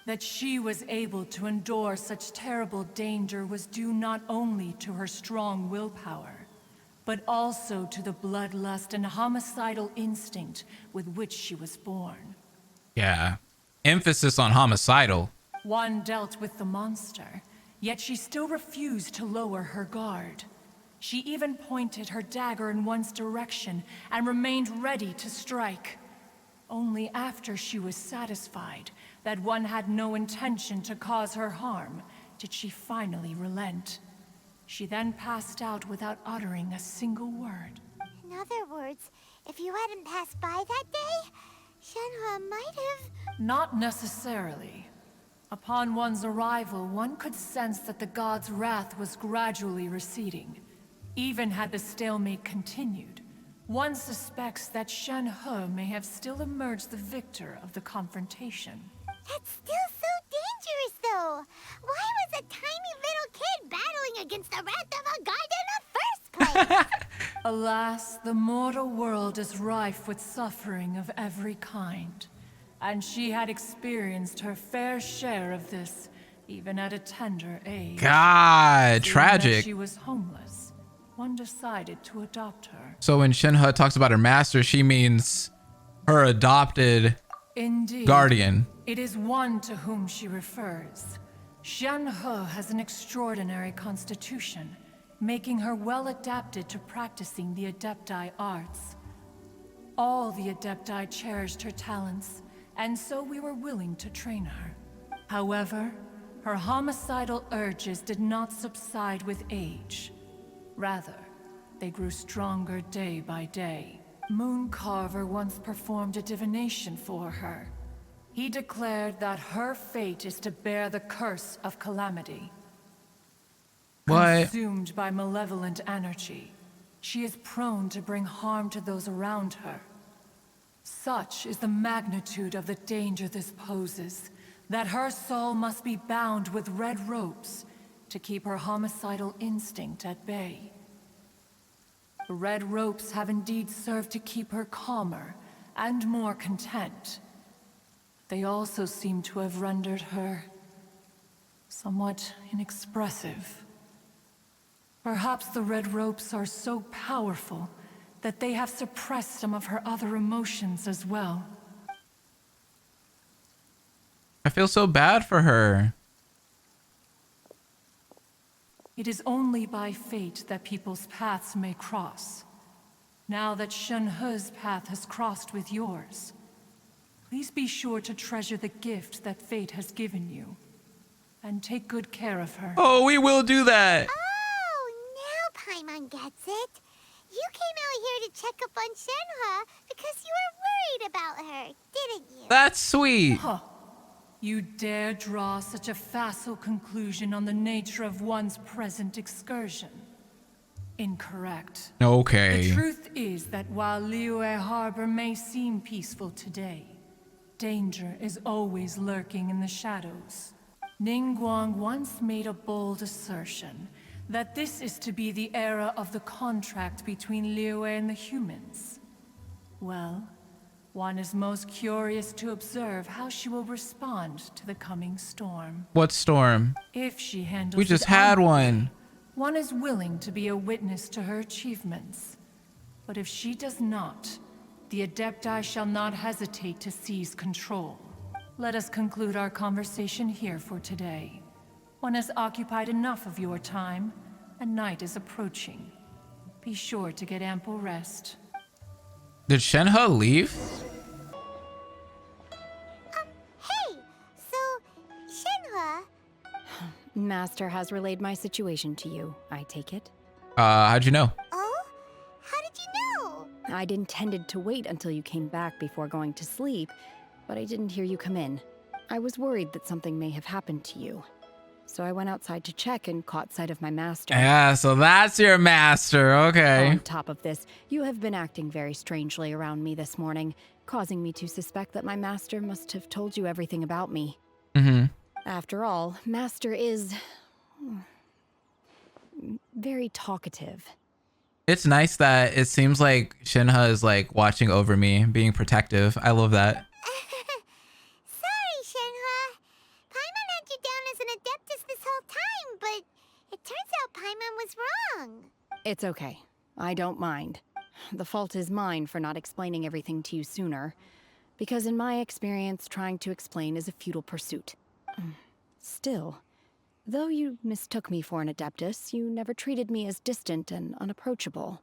That she was able to endure such terrible danger was due not only to her strong willpower, but also to the bloodlust and homicidal instinct with which she was born. Yeah. Emphasis on homicidal. One dealt with the monster, yet she still refused to lower her guard. She even pointed her dagger in one's direction and remained ready to strike. Only after she was satisfied that one had no intention to cause her harm did she finally relent. She then passed out without uttering a single word. In other words, if you hadn't passed by that day, Shenhe might have... Not necessarily. Upon one's arrival, one could sense that the god's wrath was gradually receding. Even had the stalemate continued, one suspects that Shenhe may have still emerged the victor of the confrontation. That's still so dangerous, though. Why was a tiny little kid battling against the wrath of a god in the first place? Alas, the mortal world is rife with suffering of every kind. And she had experienced her fair share of this, even at a tender age. God, Seeing tragic. that she was homeless, one decided to adopt her. So when Shenhe talks about her master, she means her adopted Indeed, guardian. it is one to whom she refers. Shenhe has an extraordinary constitution, making her well adapted to practicing the Adepti arts. All the Adepti cherished her talents, and so we were willing to train her. However, her homicidal urges did not subside with age. Rather, they grew stronger day by day. Mooncarver once performed a divination for her. He declared that her fate is to bear the curse of calamity. What? Consumed by malevolent energy, she is prone to bring harm to those around her. Such is the magnitude of the danger this poses, that her soul must be bound with red ropes to keep her homicidal instinct at bay. The red ropes have indeed served to keep her calmer and more content. They also seem to have rendered her somewhat inexpressive. Perhaps the red ropes are so powerful that they have suppressed some of her other emotions as well. I feel so bad for her. It is only by fate that people's paths may cross. Now that Shenhe's path has crossed with yours, please be sure to treasure the gift that fate has given you, and take good care of her. Oh, we will do that. Oh, now Paimon gets it. You came out here to check up on Shenhe because you were worried about her, didn't you? That's sweet. Huh. You dare draw such a facile conclusion on the nature of one's present excursion? Incorrect. Okay. The truth is that while Liyue Harbor may seem peaceful today, danger is always lurking in the shadows. Ningguang once made a bold assertion that this is to be the era of the contract between Liyue and the humans. Well, one is most curious to observe how she will respond to the coming storm. What storm? If she handles We just it had honorably, one. one is willing to be a witness to her achievements. But if she does not, the Adepti shall not hesitate to seize control. Let us conclude our conversation here for today. One has occupied enough of your time, and night is approaching. Be sure to get ample rest. Did Shenhe leave? Hey, so Shenhe... Master has relayed my situation to you, I take it? How'd you know? Oh? How did you know? I'd intended to wait until you came back before going to sleep, but I didn't hear you come in. I was worried that something may have happened to you. So I went outside to check and caught sight of my master. Yeah, so that's your master. Okay. On top of this, you have been acting very strangely around me this morning, causing me to suspect that my master must have told you everything about me. Mm-hmm. After all, master is... very talkative. It's nice that it seems like Shenhe is like watching over me, being protective. I love that. Sorry, Shenhe. Paimon had you down as an adeptus this whole time, but it turns out Paimon was wrong. It's okay. I don't mind. The fault is mine for not explaining everything to you sooner, because in my experience, trying to explain is a futile pursuit. Still, though you mistook me for an Adeptus, you never treated me as distant and unapproachable.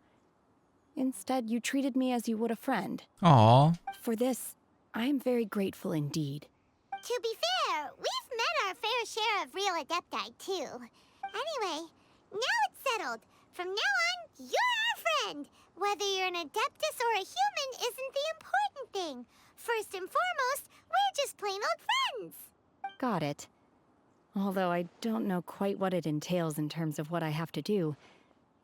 Instead, you treated me as you would a friend. Aww. For this, I am very grateful indeed. To be fair, we've met our fair share of real Adepti, too. Anyway, now it's settled. From now on, you're our friend. Whether you're an Adeptus or a human isn't the important thing. First and foremost, we're just plain old friends. Got it. Although I don't know quite what it entails in terms of what I have to do,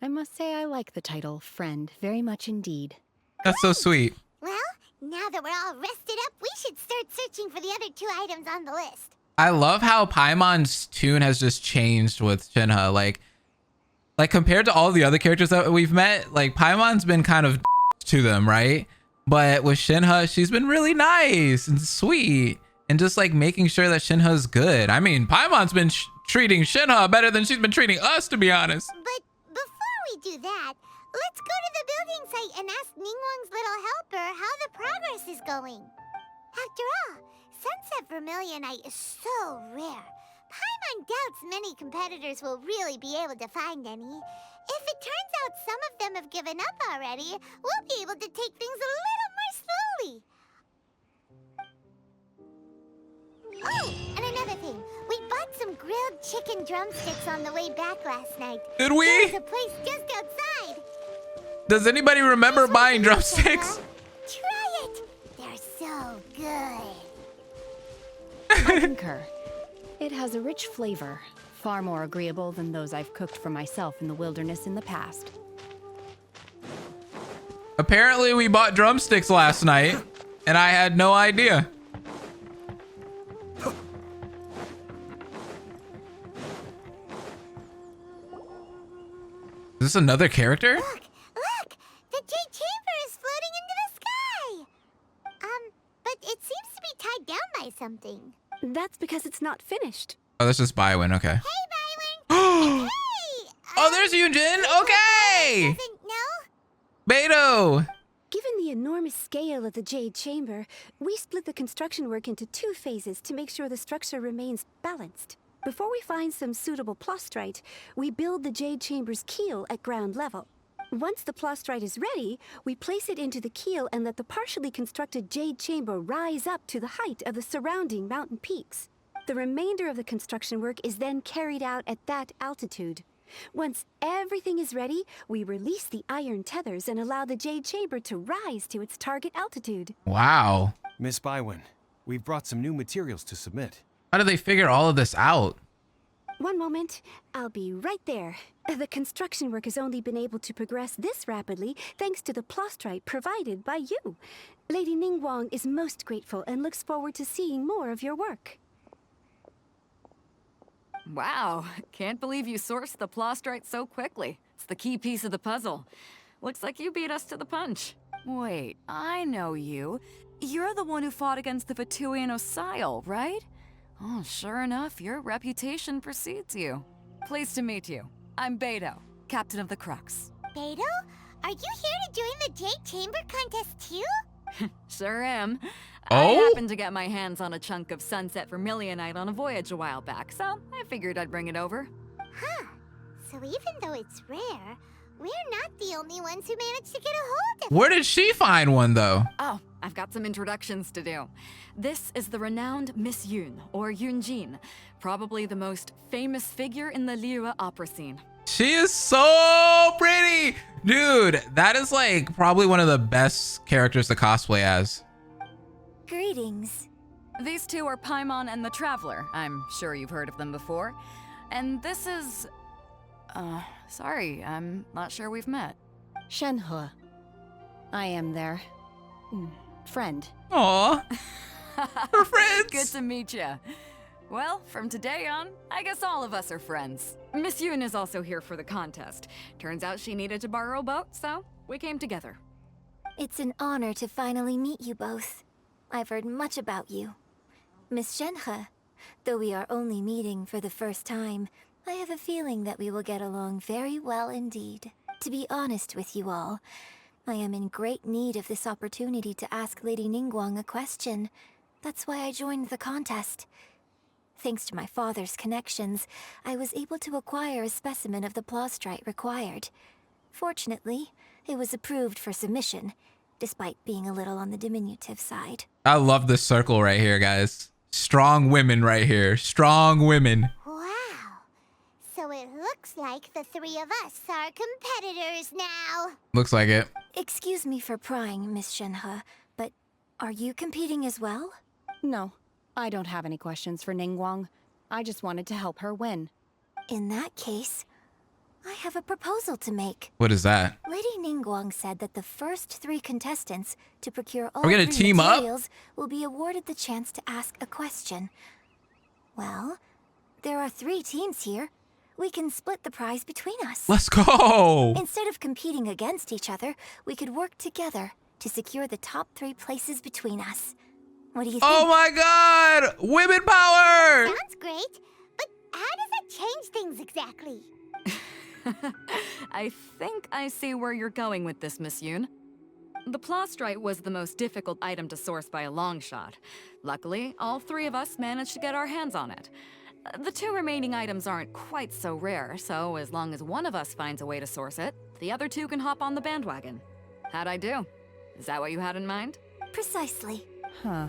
I must say I like the title, Friend, very much indeed. That's so sweet. Well, now that we're all rested up, we should start searching for the other 2 items on the list. I love how Paimon's tune has just changed with Shenhe. Like compared to all the other characters that we've met, like Paimon's been kind of to them, right? But with Shenhe, she's been really nice and sweet and just like making sure that Shenhe's good. I mean, Paimon's been treating Shenhe better than she's been treating us, to be honest. But before we do that, let's go to the building site and ask Ningguang's little helper how the progress is going. After all, Sunset Vermilionite is so rare. Paimon doubts many competitors will really be able to find any. If it turns out some of them have given up already, we'll be able to take things a little more slowly. Oh, and another thing. We bought some grilled chicken drumsticks on the way back last night. Did we? There's a place just outside. Does anybody remember buying drumsticks? Try it. They're so good. I concur. It has a rich flavor, far more agreeable than those I've cooked for myself in the wilderness in the past. Apparently we bought drumsticks last night, and I had no idea. Is this another character? Look! The Jade Chamber is floating into the sky! But it seems to be tied down by something. That's because it's not finished. Oh, this is Bywin, okay. Hey, Bywin! Hey! Oh, there's Yunjin! Okay! Beto! Given the enormous scale of the Jade Chamber, we split the construction work into 2 phases to make sure the structure remains balanced. Before we find some suitable plastrite, we build the Jade Chamber's keel at ground level. Once the plastrite is ready, we place it into the keel and let the partially constructed Jade Chamber rise up to the height of the surrounding mountain peaks. The remainder of the construction work is then carried out at that altitude. Once everything is ready, we release the iron tethers and allow the Jade Chamber to rise to its target altitude. Wow. Miss Bywin, we've brought some new materials to submit. How do they figure all of this out? One moment, I'll be right there. The construction work has only been able to progress this rapidly thanks to the plastrite provided by you. Lady Ningguang is most grateful and looks forward to seeing more of your work. Wow, can't believe you sourced the plastrite so quickly. It's the key piece of the puzzle. Looks like you beat us to the punch. Wait, I know you. You're the one who fought against the Vatuian Osile, right? Oh, sure enough, your reputation precedes you. Pleased to meet you. I'm Beto, captain of the Crux. Beto? Are you here to join the Jade Chamber contest too? Sure am. Oh? I happened to get my hands on a chunk of Sunset Vermilionite on a voyage a while back, so I figured I'd bring it over. Huh. So even though it's rare, we're not the only ones who managed to get a hold of it. Where did she find one, though? Oh, I've got some introductions to do. This is the renowned Miss Yun, or Yunjin, probably the most famous figure in the Liyue opera scene. She is so pretty! Dude, that is like probably one of the best characters to cosplay as. Greetings. These 2 are Paimon and the Traveler. I'm sure you've heard of them before. And this is... sorry, I'm not sure we've met. Shenhe. I am their friend. Aww. We're friends. Good to meet you. Well, from today on, I guess all of us are friends. Miss Yun is also here for the contest. Turns out she needed to borrow a boat, so we came together. It's an honor to finally meet you both. I've heard much about you. Miss Shenhe, though we are only meeting for the first time, I have a feeling that we will get along very well indeed. To be honest with you all, I am in great need of this opportunity to ask Lady Ningguang a question. That's why I joined the contest. Thanks to my father's connections, I was able to acquire a specimen of the plostrite required. Fortunately, it was approved for submission, despite being a little on the diminutive side. I love this circle right here, guys. Strong women right here. Strong women. Wow. So it looks like the three of us are competitors now. Looks like it. Excuse me for prying, Miss Shenhe, but are you competing as well? No, I don't have any questions for Ningguang. I just wanted to help her win. In that case, I have a proposal to make. What is that? Lady Ningguang said that the first 3 contestants to procure all Are we gonna 3 team up? materials will be awarded the chance to ask a question. Well, there are 3 teams here. We can split the prize between us. Let's go! Instead of competing against each other, we could work together to secure the top 3 places between us. What do you think? Oh my god! Women power! Sounds great, but how does that change things exactly? I think I see where you're going with this, Miss Yoon. The plostrite was the most difficult item to source by a long shot. Luckily, all 3 of us managed to get our hands on it. The 2 remaining items aren't quite so rare, so as long as one of us finds a way to source it, the other 2 can hop on the bandwagon. How'd I do? Is that what you had in mind? Precisely. Huh.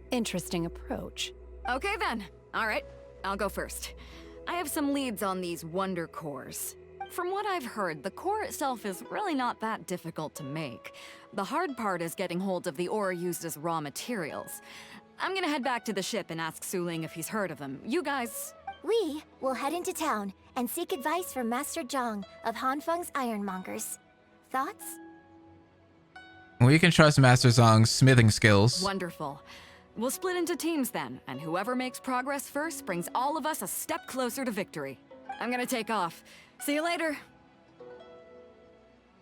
Interesting approach. Okay then. All right, I'll go first. I have some leads on these wonder cores. From what I've heard, the core itself is really not that difficult to make. The hard part is getting hold of the ore used as raw materials. I'm gonna head back to the ship and ask Su Ling if he's heard of them. You guys... We will head into town and seek advice from Master Zhang of Hanfeng's Ironmongers. Thoughts? We can trust Master Zong's smithing skills. Wonderful. We'll split into teams then, and whoever makes progress first brings all of us a step closer to victory. I'm gonna take off. See you later.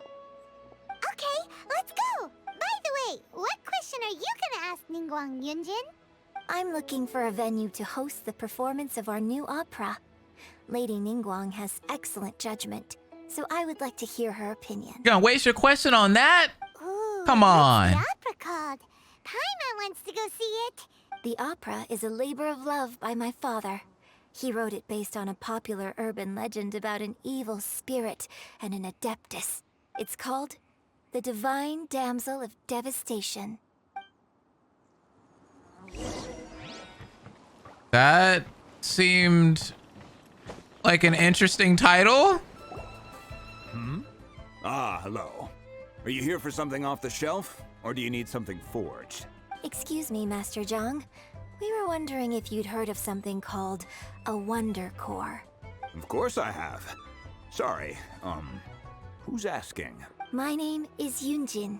Okay, let's go! By the way, what question are you gonna ask Ningguang Yunjin? I'm looking for a venue to host the performance of our new opera. Lady Ningguang has excellent judgment, so I would like to hear her opinion. You gonna waste your question on that? Ooh, Come on. what's the opera called? Paimon wants to go see it. The opera is a labor of love by my father. He wrote it based on a popular urban legend about an evil spirit and an adeptus. It's called The Divine Damsel of Devastation. That seemed like an interesting title. Ah, hello. Are you here for something off the shelf, or do you need something forged? Excuse me, Master Zhang. We were wondering if you'd heard of something called a Wonder Core. Of course I have. Sorry, who's asking? My name is Yunjin.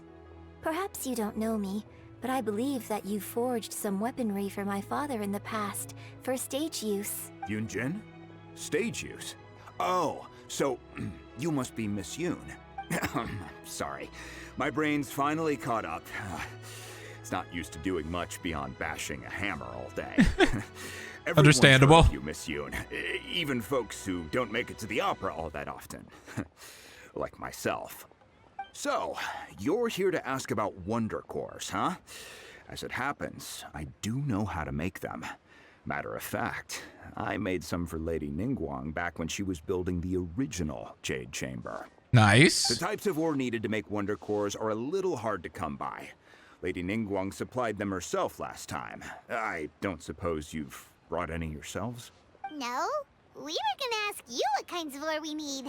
Perhaps you don't know me, but I believe that you forged some weaponry for my father in the past, for stage use. Yunjin? Stage use? Oh, so you must be Miss Yoon. Sorry, my brain's finally caught up. It's not used to doing much beyond bashing a hammer all day. Everyone's Understandable. heard of you, Miss Yoon. Even folks who don't make it to the opera all that often. Like myself. So, you're here to ask about wonder cores, huh? As it happens, I do know how to make them. Matter of fact, I made some for Lady Ningguang back when she was building the original Jade Chamber. Nice. The types of ore needed to make wonder cores are a little hard to come by. Lady Ningguang supplied them herself last time. I don't suppose you've brought any yourselves? No, we were gonna ask you what kinds of ore we need.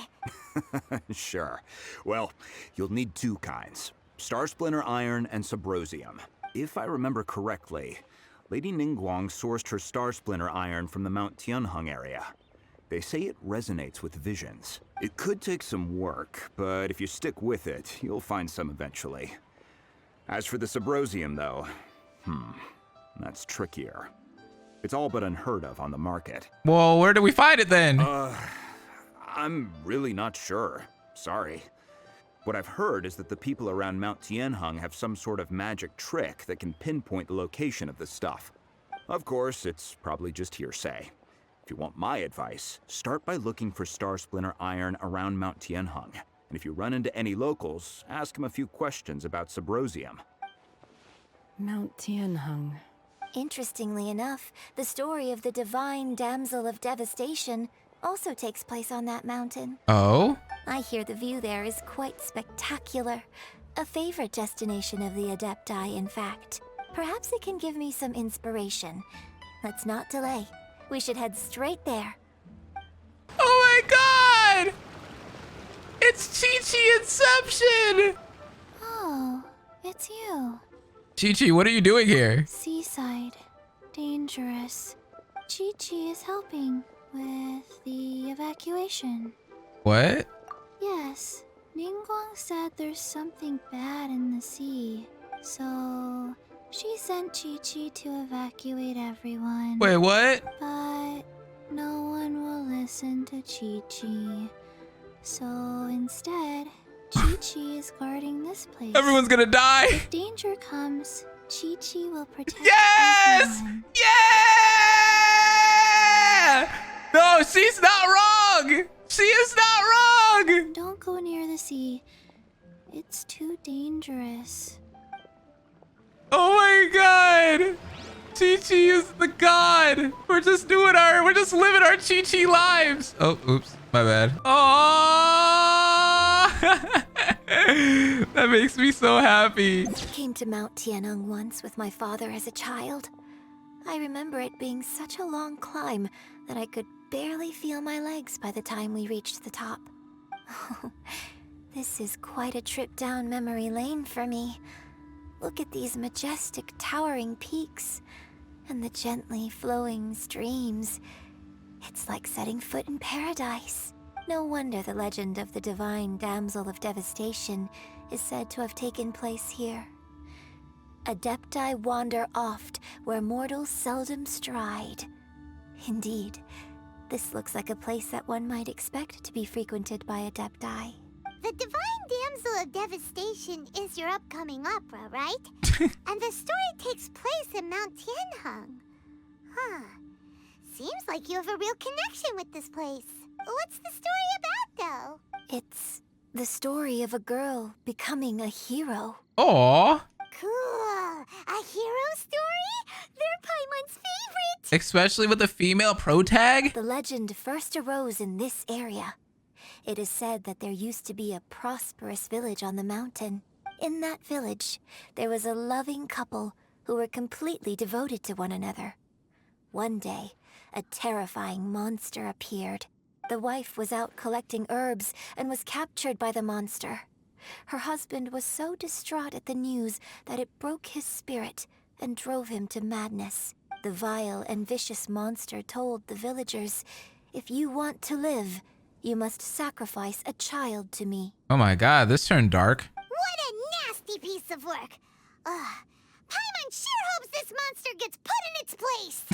Sure. Well, you'll need 2 kinds. Star Splinter Iron and Subrosium. If I remember correctly, Lady Ningguang sourced her Star Splinter Iron from the Mount Tianheng area. They say it resonates with visions. It could take some work, but if you stick with it, you'll find some eventually. As for the Subrosium, though, that's trickier. It's all but unheard of on the market. Well, where do we find it then? I'm really not sure. Sorry. What I've heard is that the people around Mount Tianheng have some sort of magic trick that can pinpoint the location of the stuff. Of course, it's probably just hearsay. If you want my advice, start by looking for Star Splinter iron around Mount Tianheng. And if you run into any locals, ask them a few questions about Subrosium. Mount Tianheng. Interestingly enough, the story of the divine damsel of devastation also takes place on that mountain. Oh? I hear the view there is quite spectacular. A favorite destination of the Adepti, in fact. Perhaps it can give me some inspiration. Let's not delay. We should head straight there. Oh my god! It's Chi-Chi Inception! Oh, it's you. Chi-Chi, what are you doing here? Seaside. Dangerous. Chi-Chi is helping with the evacuation. What? Yes. Ningguang said there's something bad in the sea. So, she sent Chi-Chi to evacuate everyone. Wait, what? But no one will listen to Chi-Chi. So instead, Chi-Chi is guarding this place. Everyone's gonna die. If danger comes, Chi-Chi will protect Yes! everyone. Yeah! No, she's not wrong! She is not wrong! Don't go near the sea. It's too dangerous. Oh my god! Chi-Chi is the god! We're just living our Chi-Chi lives! Oh, oops, my bad. Oh! That makes me so happy. I came to Mount Tianheng once with my father as a child. I remember it being such a long climb that I could barely feel my legs by the time we reached the top. This is quite a trip down memory lane for me. Look at these majestic towering peaks and the gently flowing streams. It's like setting foot in paradise. No wonder the legend of the divine damsel of devastation is said to have taken place here. Adepti wander oft where mortals seldom stride. Indeed, this looks like a place that one might expect to be frequented by Adepti. The Divine Damsel of Devastation is your upcoming opera, right? And the story takes place in Mount Tianheng. Huh. Seems like you have a real connection with this place. What's the story about, though? It's the story of a girl becoming a hero. Aww. Cool. A hero story? They're Paimon's favorite. Especially with the female pro tag? The legend first arose in this area. It is said that there used to be a prosperous village on the mountain. In that village, there was a loving couple who were completely devoted to one another. One day, a terrifying monster appeared. The wife was out collecting herbs and was captured by the monster. Her husband was so distraught at the news that it broke his spirit and drove him to madness. The vile and vicious monster told the villagers, "If you want to live, you must sacrifice a child to me." Oh my god, this turned dark. What a nasty piece of work. Paimon sure hopes this monster gets put in its place.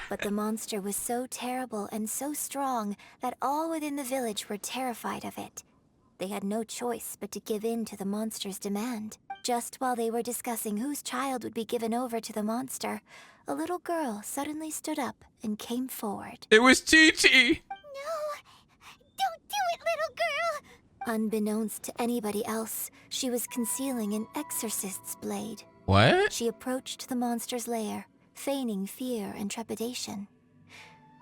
But the monster was so terrible and so strong that all within the village were terrified of it. They had no choice but to give in to the monster's demand. Just while they were discussing whose child would be given over to the monster, a little girl suddenly stood up and came forward. It was Chi-Chi! No, don't do it, little girl. Unbeknownst to anybody else, she was concealing an exorcist's blade. What? She approached the monster's lair, feigning fear and trepidation.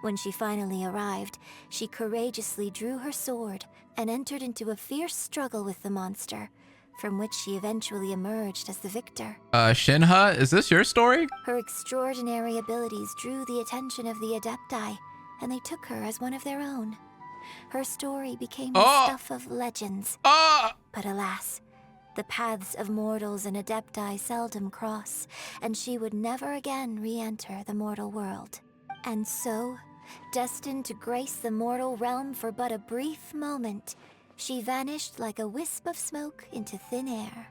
When she finally arrived, she courageously drew her sword and entered into a fierce struggle with the monster, from which she eventually emerged as the victor. Shenhe, is this your story? Her extraordinary abilities drew the attention of the Adepti, and they took her as one of their own. Her story became the stuff of legends. But alas, the paths of mortals and Adepti seldom cross, and she would never again re-enter the mortal world. And so, destined to grace the mortal realm for but a brief moment, she vanished like a wisp of smoke into thin air.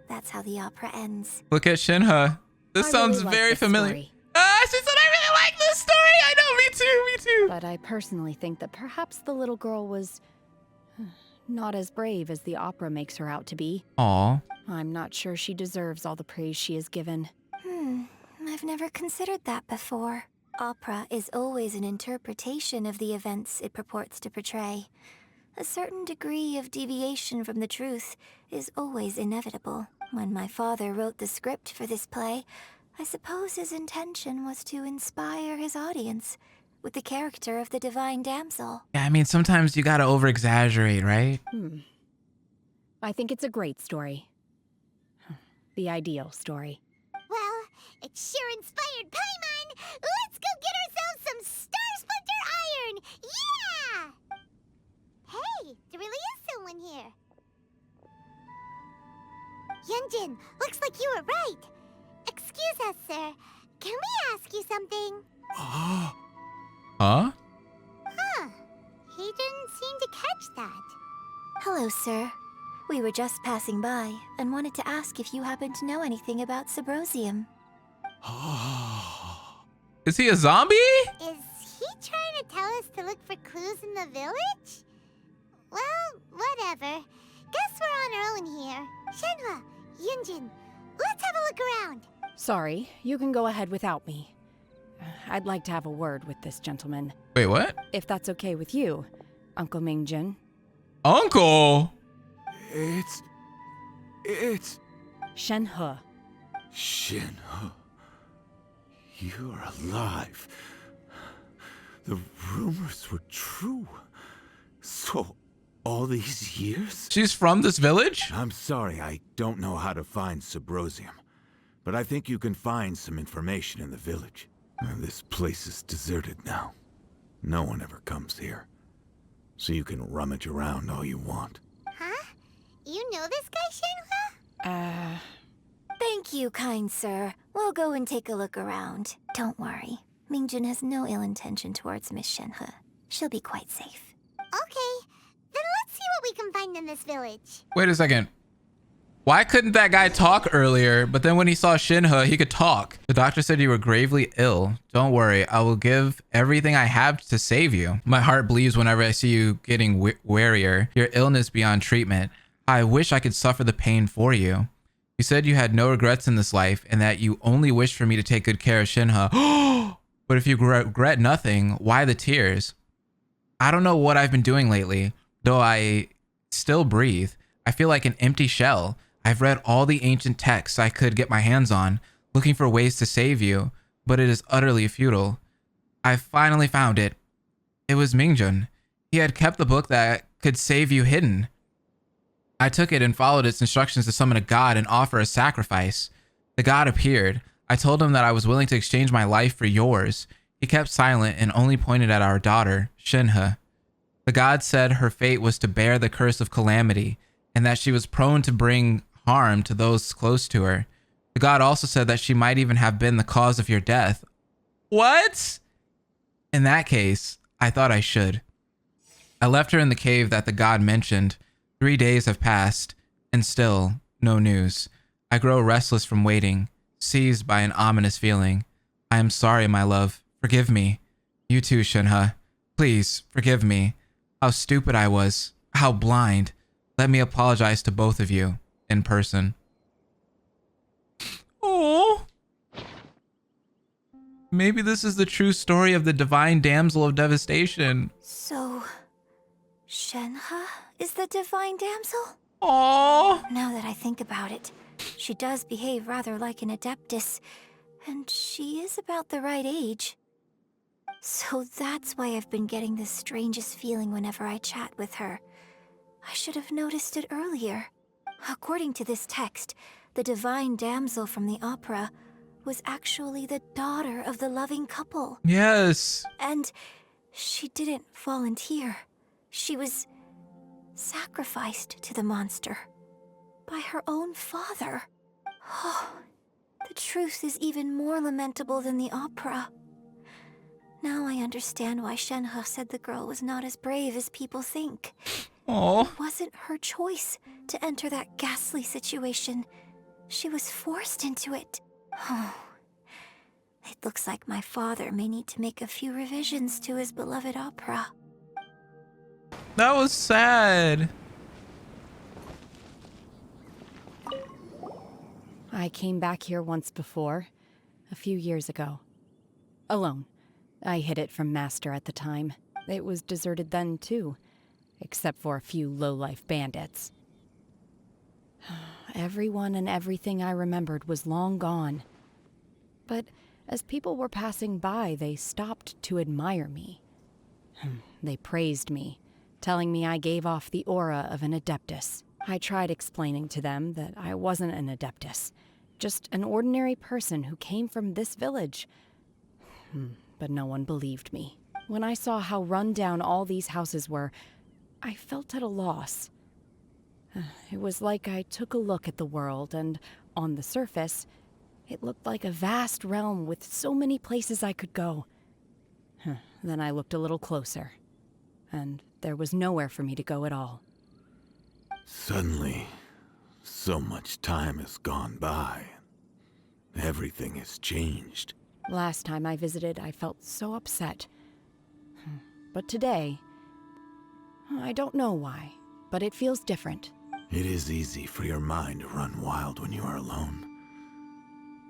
That's how the opera ends. Look at Shenhe. This sounds very familiar. She said I really like this story! I know, me too! But I personally think that perhaps the little girl was not as brave as the opera makes her out to be. Aw. I'm not sure she deserves all the praise she is given. I've never considered that before. Opera is always an interpretation of the events it purports to portray. A certain degree of deviation from the truth is always inevitable. When my father wrote the script for this play, I suppose his intention was to inspire his audience with the character of the divine damsel. Yeah, I mean, sometimes you gotta over-exaggerate, right? I think it's a great story. The ideal story. Well, it sure inspired Paimon! Let's go get ourselves some Star Splinter Iron! Yeah! Hey, there really is someone here. Yunjin, looks like you were right. Excuse us, sir. Can we ask you something? Huh? Huh. He didn't seem to catch that. Hello, sir. We were just passing by and wanted to ask if you happen to know anything about Subrosium. Is he a zombie? Is he trying to tell us to look for clues in the village? Well, whatever. Guess we're on our own here. Shenhe, Yunjin, let's have a look around. Sorry, you can go ahead without me. I'd like to have a word with this gentleman. Wait, what? If that's okay with you, Uncle Mingjin. Uncle? It's Shenhe. Shenhe. You're alive. The rumors were true. So, all these years? She's from this village? I'm sorry, I don't know how to find Subrosium. But I think you can find some information in the village. This place is deserted now. No one ever comes here. So you can rummage around all you want. Huh? You know this guy, Shenhe? Thank you, kind sir. We'll go and take a look around. Don't worry. Mingjin has no ill intention towards Miss Shenhe. She'll be quite safe. Okay, then let's see what we can find in this village. Wait a second. Why couldn't that guy talk earlier, but then when he saw Shenhe, he could talk? The doctor said you were gravely ill. Don't worry, I will give everything I have to save you. My heart bleeds whenever I see you getting wearier. Your illness beyond treatment. I wish I could suffer the pain for you. You said you had no regrets in this life and that you only wished for me to take good care of Shenhe. But if you regret nothing, why the tears? I don't know what I've been doing lately, though I still breathe. I feel like an empty shell. I've read all the ancient texts I could get my hands on, looking for ways to save you, but it is utterly futile. I finally found it. It was Mingjun. He had kept the book that could save you hidden. I took it and followed its instructions to summon a god and offer a sacrifice. The god appeared. I told him that I was willing to exchange my life for yours. He kept silent and only pointed at our daughter, Shenhe. The god said her fate was to bear the curse of calamity, and that she was prone to bring harm to those close to her. The god also said that she might even have been the cause of your death. What? In that case, I thought I should. I left her in the cave that the god mentioned. 3 days have passed, and still no news. I grow restless from waiting, seized by an ominous feeling. I am sorry, my love. Forgive me. You too, Shenhe. Please, forgive me. How stupid I was. How blind. Let me apologize to both of you, in person. Oh. Maybe this is the true story of the divine damsel of devastation. So, Shenhe is the divine damsel? Oh. Now that I think about it, she does behave rather like an adeptus, and she is about the right age. So that's why I've been getting the strangest feeling whenever I chat with her. I should have noticed it earlier. According to this text, the divine damsel from the opera was actually the daughter of the loving couple. Yes. And she didn't volunteer. She was sacrificed to the monster by her own father. Oh, the truth is even more lamentable than the opera. Now I understand why Shenhe said the girl was not as brave as people think. Oh. It wasn't her choice to enter that ghastly situation. She was forced into it. Oh. It looks like my father may need to make a few revisions to his beloved opera. That was sad. I came back here once before, a few years ago. Alone. I hid it from Master at the time. It was deserted then, too, except for a few low-life bandits. Everyone and everything I remembered was long gone. But as people were passing by, they stopped to admire me. They praised me, telling me I gave off the aura of an Adeptus. I tried explaining to them that I wasn't an Adeptus, just an ordinary person who came from this village. But no one believed me. When I saw how run down all these houses were, I felt at a loss. It was like I took a look at the world, and on the surface, it looked like a vast realm with so many places I could go. Then I looked a little closer, and there was nowhere for me to go at all. Suddenly, so much time has gone by. Everything has changed. Last time I visited, I felt so upset. But today, I don't know why, but it feels different. It is easy for your mind to run wild when you are alone.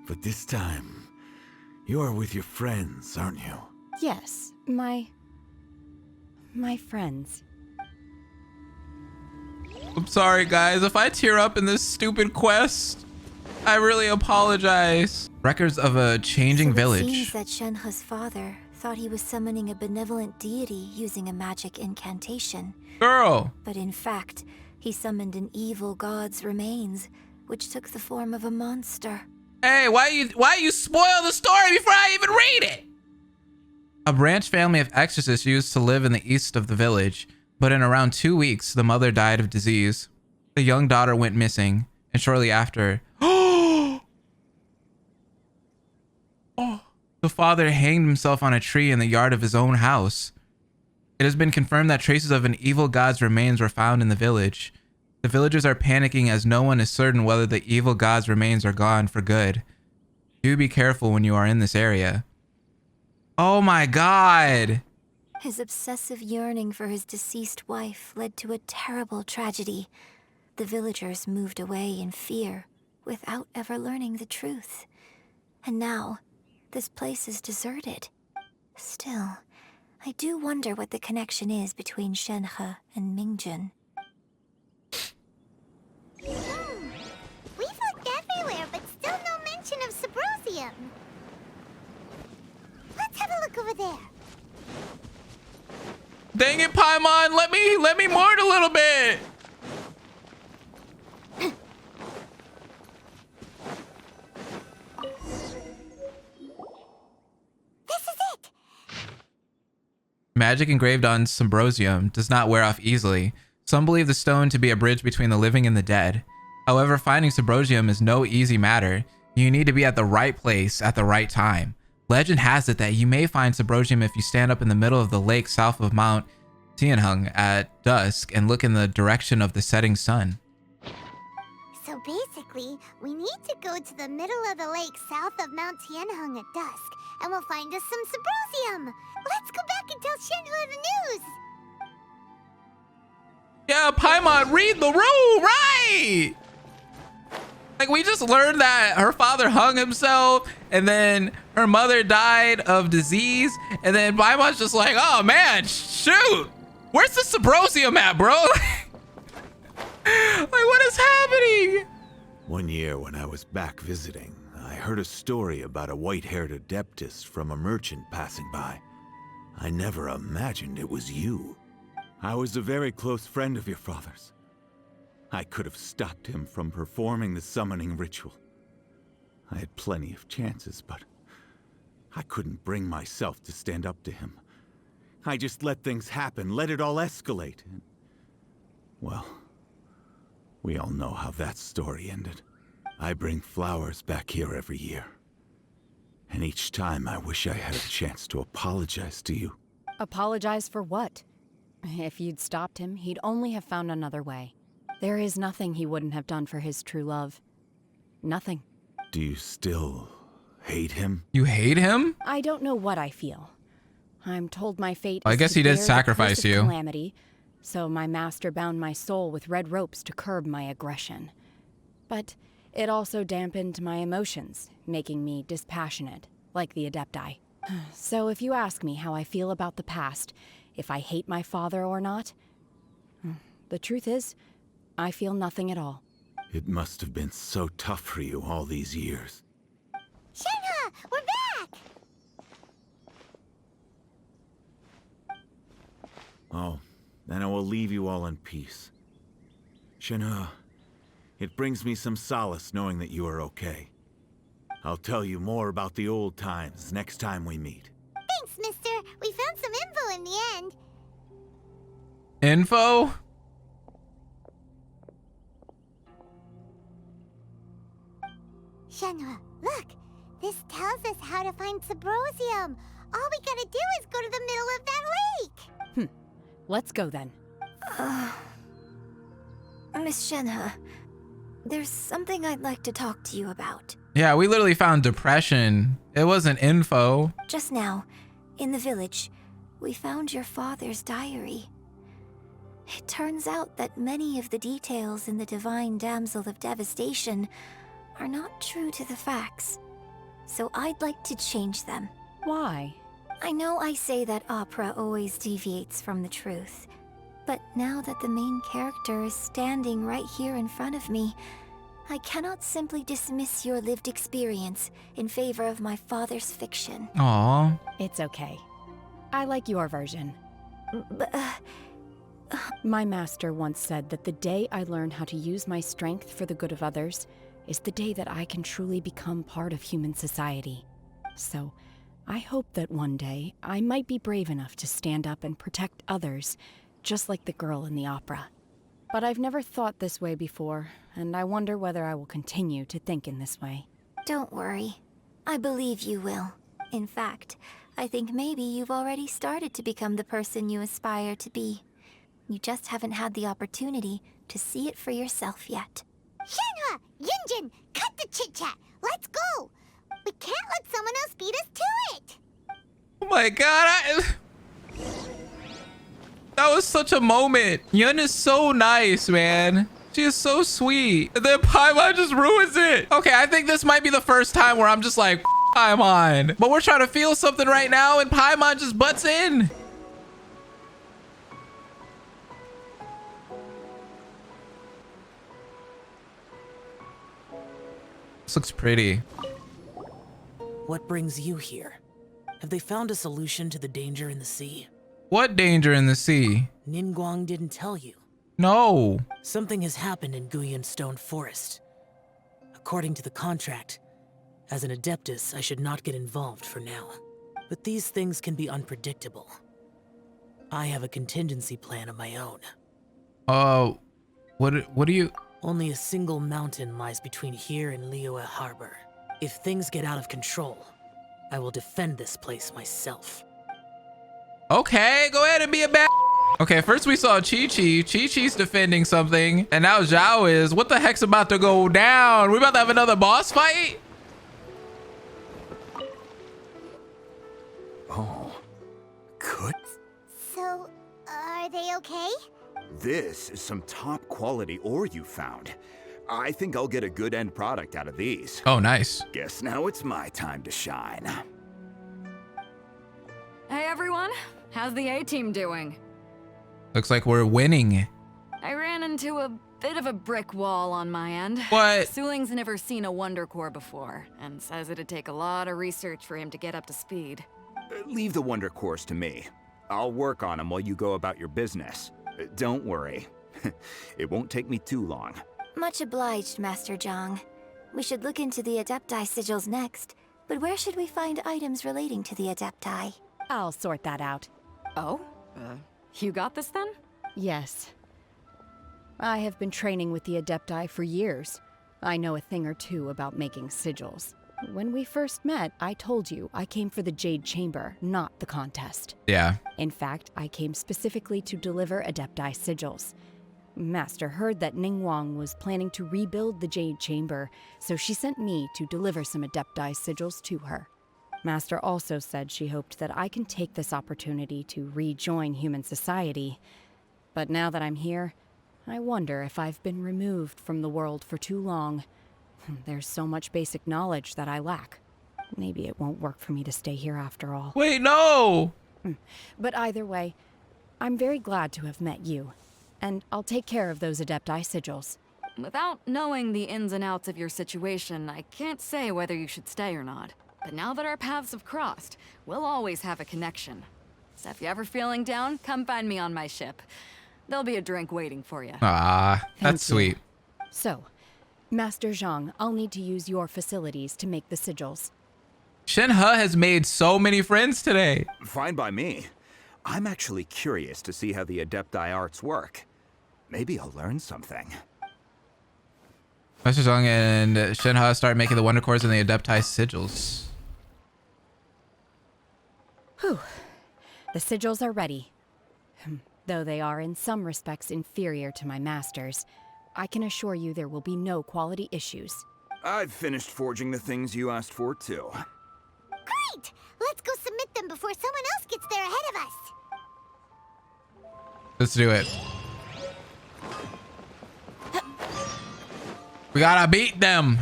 But this time, you are with your friends, aren't you? Yes, my friends. I'm sorry, guys. If I tear up in this stupid quest, I really apologize. Records of a changing village. It seems that Shenhe's father thought he was summoning a benevolent deity using a magic incantation. Girl! But in fact, he summoned an evil god's remains, which took the form of a monster. Hey, why you spoil the story before I even read it? A branch family of exorcists used to live in the east of the village, but in around 2 weeks, the mother died of disease. The young daughter went missing, and shortly after, the father hanged himself on a tree in the yard of his own house. It has been confirmed that traces of an evil god's remains were found in the village. The villagers are panicking as no one is certain whether the evil god's remains are gone for good. Do be careful when you are in this area. Oh my god! His obsessive yearning for his deceased wife led to a terrible tragedy. The villagers moved away in fear, without ever learning the truth. And now, this place is deserted. Still, I do wonder what the connection is between Shenhe and Mingjun. We've looked everywhere, but still no mention of Subrosium. Let's have a look over there. Dang it, Paimon! Let me mourn a little bit! This is it! Magic engraved on Subrosium does not wear off easily. Some believe the stone to be a bridge between the living and the dead. However, finding Subrosium is no easy matter. You need to be at the right place at the right time. Legend has it that you may find Subrosium if you stand up in the middle of the lake south of Mount Tianheng at dusk and look in the direction of the setting sun. So basically, we need to go to the middle of the lake south of Mount Tianheng at dusk, and we'll find us some Subrosium. Let's go back and tell Shenhe the news. Yeah, Paimon, read the room, right? Like, we just learned that her father hung himself, and then her mother died of disease, and then Paimon's just like, oh man, shoot! Where's the Subrosium at, bro? Like, what is happening? One year when I was back visiting, I heard a story about a white-haired Adeptus from a merchant passing by. I never imagined it was you. I was a very close friend of your father's. I could have stopped him from performing the summoning ritual. I had plenty of chances, but I couldn't bring myself to stand up to him. I just let things happen, let it all escalate. And, well, we all know how that story ended. I bring flowers back here every year. And each time I wish I had a chance to apologize to you. Apologize for what? If you'd stopped him, he'd only have found another way. There is nothing he wouldn't have done for his true love. Nothing. Do you still hate him? You hate him? I don't know what I feel. I'm told my fate I is guess to he did bear the sacrifice curse of you. Calamity, so my master bound my soul with red ropes to curb my aggression. But it also dampened my emotions, making me dispassionate, like the Adepti. So if you ask me how I feel about the past, if I hate my father or not, the truth is, I feel nothing at all. It must have been so tough for you all these years. Shenhe, we're back! Oh, then I will leave you all in peace. Shenhe, it brings me some solace knowing that you are okay. I'll tell you more about the old times next time we meet. Thanks, mister. We found some info in the end. Info? Shenhe, look. This tells us how to find Subrosium. All we gotta do is go to the middle of that lake. Let's go then. Miss Shenhe, there's something I'd like to talk to you about. Yeah, we literally found depression. It wasn't info. Just now, in the village, we found your father's diary. It turns out that many of the details in the Divine Damsel of Devastation are not true to the facts. So I'd like to change them. Why? I know I say that opera always deviates from the truth, but now that the main character is standing right here in front of me, I cannot simply dismiss your lived experience in favor of my father's fiction. Aww. It's okay. I like your version. But, My master once said that the day I learn how to use my strength for the good of others is the day that I can truly become part of human society. So, I hope that one day I might be brave enough to stand up and protect others, just like the girl in the opera. But I've never thought this way before, and I wonder whether I will continue to think in this way. don't worry. I believe you will. In fact, I think maybe you've already started to become the person you aspire to be. You just haven't had the opportunity to see it for yourself yet. Shenhe! Yunjin! Cut the chit-chat! Let's go! We can't let someone else beat us to it! Oh my god, that was such a moment. Yun is so nice, man. She is so sweet. And then Paimon just ruins it. Okay, I think this might be the first time where I'm just like, Paimon. But we're trying to feel something right now and Paimon just butts in. This looks pretty. What brings you here? Have they found a solution to the danger in the sea? What danger in the sea? Ningguang didn't tell you. No. Something has happened in Guyan Stone Forest. According to the contract, as an Adeptus, I should not get involved for now. But these things can be unpredictable. I have a contingency plan of my own. What do you... Only a single mountain lies between here and Liyue Harbor. If things get out of control, I will defend this place myself. Okay, go ahead and be a bad... Okay, first we saw Chi-Chi. Chi-Chi's defending something. And now Zhao is. What the heck's about to go down? We about to have another boss fight? Oh. Good. So, are they okay? This is some top quality ore you found. I think I'll get a good end product out of these. Oh, nice. Guess now it's my time to shine. Hey everyone, how's the A-team doing? Looks like we're winning. I ran into a bit of a brick wall on my end. What? Suling's never seen a Wonder Core before, and says it'd take a lot of research for him to get up to speed. Leave the Wonder Cores to me. I'll work on them while you go about your business. Don't worry. It won't take me too long. Much obliged, Master Zhang. We should look into the Adepti sigils next, but where should we find items relating to the Adepti? I'll sort that out. Oh? You got this then? Yes. I have been training with the Adepti for years. I know a thing or two about making sigils. When we first met, I told you I came for the Jade Chamber, not the contest. Yeah. In fact, I came specifically to deliver Adepti sigils. Master heard that Ningguang was planning to rebuild the Jade Chamber, so she sent me to deliver some Adepti sigils to her. Master also said she hoped that I can take this opportunity to rejoin human society. But now that I'm here, I wonder if I've been removed from the world for too long. There's so much basic knowledge that I lack. maybe it won't work for me to stay here after all. Wait, no! But either way, I'm very glad to have met you. And I'll take care of those Adepti sigils. Without knowing the ins and outs of your situation, I can't say whether you should stay or not. But now that our paths have crossed, we'll always have a connection. So if you're ever feeling down, come find me on my ship. There'll be a drink waiting for you. Ah, that's sweet. So, Master Zhang, I'll need to use your facilities to make the sigils. Shenhe has made so many friends today. Fine by me. I'm actually curious to see how the Adepti arts work. Maybe I'll learn something. Master Zhang and Shenhe start making the Wonder Cores and the Adepti sigils. Whew. The sigils are ready. Though they are in some respects inferior to my masters, I can assure you there will be no quality issues. I've finished forging the things you asked for, too. Great! Let's go submit them before someone else gets there ahead of us. Let's do it. We gotta beat them.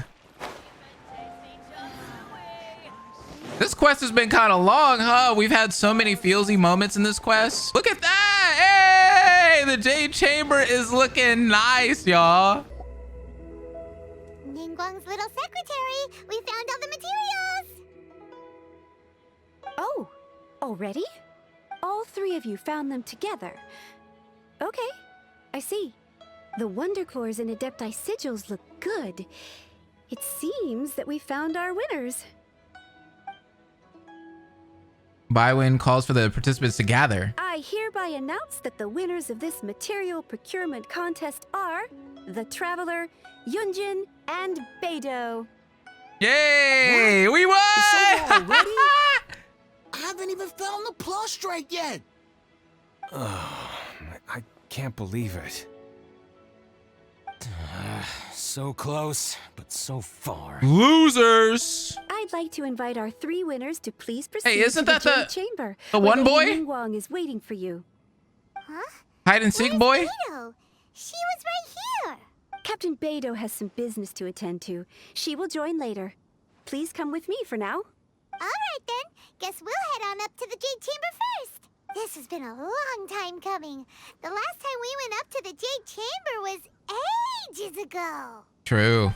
This quest has been kind of long, huh? We've had so many feelsy moments in this quest. Look at that! Hey! The Jade Chamber is looking nice, y'all. Ningguang's little secretary! We found all the materials! Oh, already? All three of you found them together. Okay, I see. The Wonder Cores and Adepti sigils look good. It seems that we found our winners. Bywin calls for the participants to gather. I hereby announce that the winners of this material procurement contest are the Traveler, Yunjin, and Beidou. Yay! What? We won! It's over already? I haven't even found the Plustrate yet. I can't believe it. So close, but so far. Losers! I'd like to invite our three winners to please proceed Hey, isn't to that the Jade the Chamber. the one boy? Lady Ningguang is waiting for you. Hide and seek boy? Beidou? She was right here. Captain Beidou has some business to attend to. She will join later. Please come with me for now. All right then. Guess we'll head on up to the Jade Chamber first. This has been a long time coming. The last time we went up to the Jade Chamber was ages ago. True.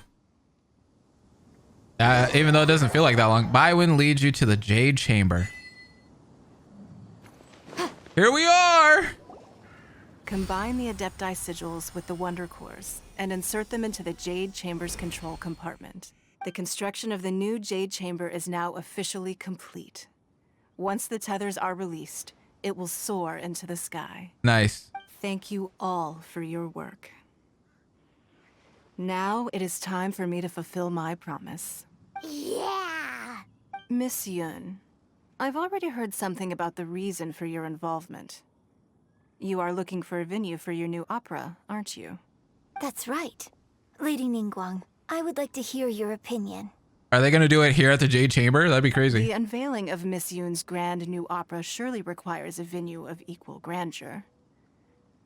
Even though it doesn't feel like that long. Bywin leads you to the Jade Chamber. Here we are! Combine the Adepti sigils with the Wonder Cores and insert them into the Jade Chamber's control compartment. The construction of the new Jade Chamber is now officially complete. Once the tethers are released, it will soar into the sky. Nice. Thank you all for your work. Now it is time for me to fulfill my promise. Yeah! Miss Yun, I've already heard something about the reason for your involvement. You are looking for a venue for your new opera, aren't you? That's right. Lady Ningguang, I would like to hear your opinion. Are they gonna do it here at the Jade Chamber? That'd be crazy. The unveiling of Miss Yun's grand new opera surely requires a venue of equal grandeur.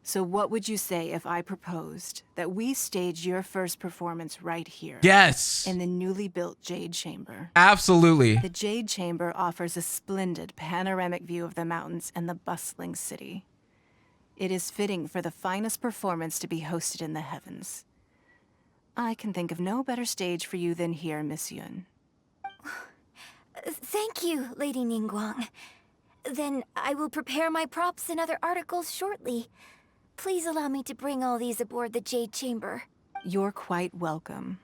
So what would you say if I proposed that we stage your first performance right here? Yes! In the newly built Jade Chamber. Absolutely. The Jade Chamber offers a splendid panoramic view of the mountains and the bustling city. It is fitting for the finest performance to be hosted in the heavens. I can think of no better stage for you than here, Miss Yun. Thank you, Lady Ningguang. Then I will prepare my props and other articles shortly. Please allow me to bring all these aboard the Jade Chamber. You're quite welcome.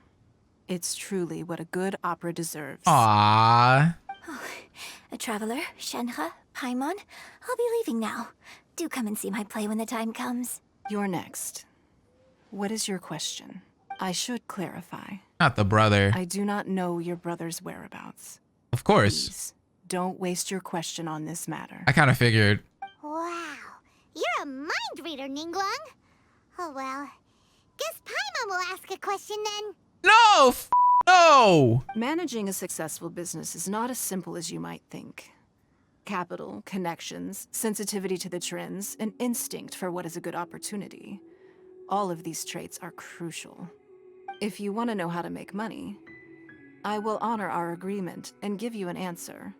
It's truly what a good opera deserves. Aww. A traveler, Shenhe, Paimon, I'll be leaving now. Do come and see my play when the time comes. You're next. What is your question? I should clarify. Not the brother. I do not know your brother's whereabouts. Of course. Please, don't waste your question on this matter. I kind of figured. Wow. You're a mind reader, Ningguang. Oh well. Guess Paimon will ask a question then. No! No! Managing a successful business is not as simple as you might think. Capital, connections, sensitivity to the trends, and instinct for what is a good opportunity. All of these traits are crucial. If you want to know how to make money, I will honor our agreement and give you an answer.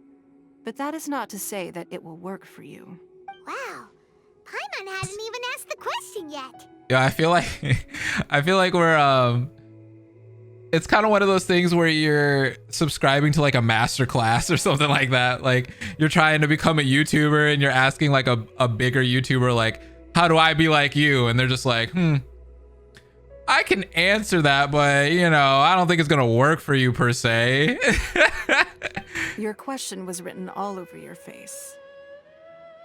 But that is not to say that it will work for you. Wow. Paimon hasn't even asked the question yet. Yeah, I feel like we're it's kind of one of those things where you're subscribing to like a master class or something like that. Like you're trying to become a YouTuber and you're asking like a bigger YouTuber, like, how do I be like you? And they're just like, I can answer that, but you know, I don't think it's gonna work for you per se. Your question was written all over your face.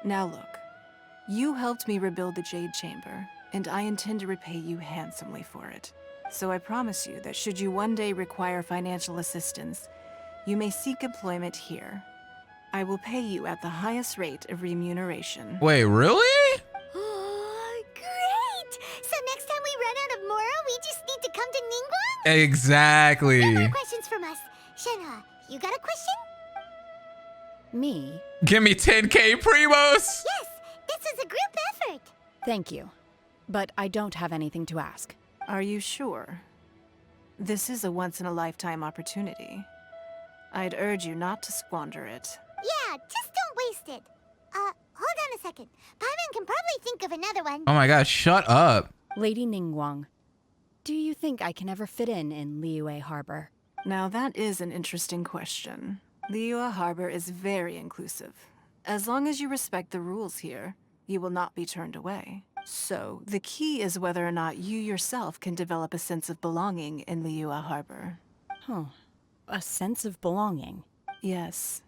Now look, you helped me rebuild the Jade Chamber, and I intend to repay you handsomely for it. So I promise you that should you one day require financial assistance, you may seek employment here. I will pay you at the highest rate of remuneration. Wait, really? Oh, great! So next time we run out of Moro, we just need to come to Ningguang? Exactly. No more questions from us. Shenhe, you got a question? Me? Give me 10K primos. Yes, this is a group effort. Thank you. But I don't have anything to ask. Are you sure? This is a once-in-a-lifetime opportunity. I'd urge you not to squander it. Yeah, just don't waste it. Hold on a second. Paimon can probably think of another one. Oh my gosh, shut up. Lady Ningguang, do you think I can ever fit in Liyue Harbor? Now that is an interesting question. Liyue Harbor is very inclusive. As long as you respect the rules here, you will not be turned away. So, the key is whether or not you yourself can develop a sense of belonging in Liyue Harbor. Huh. A sense of belonging? Yes.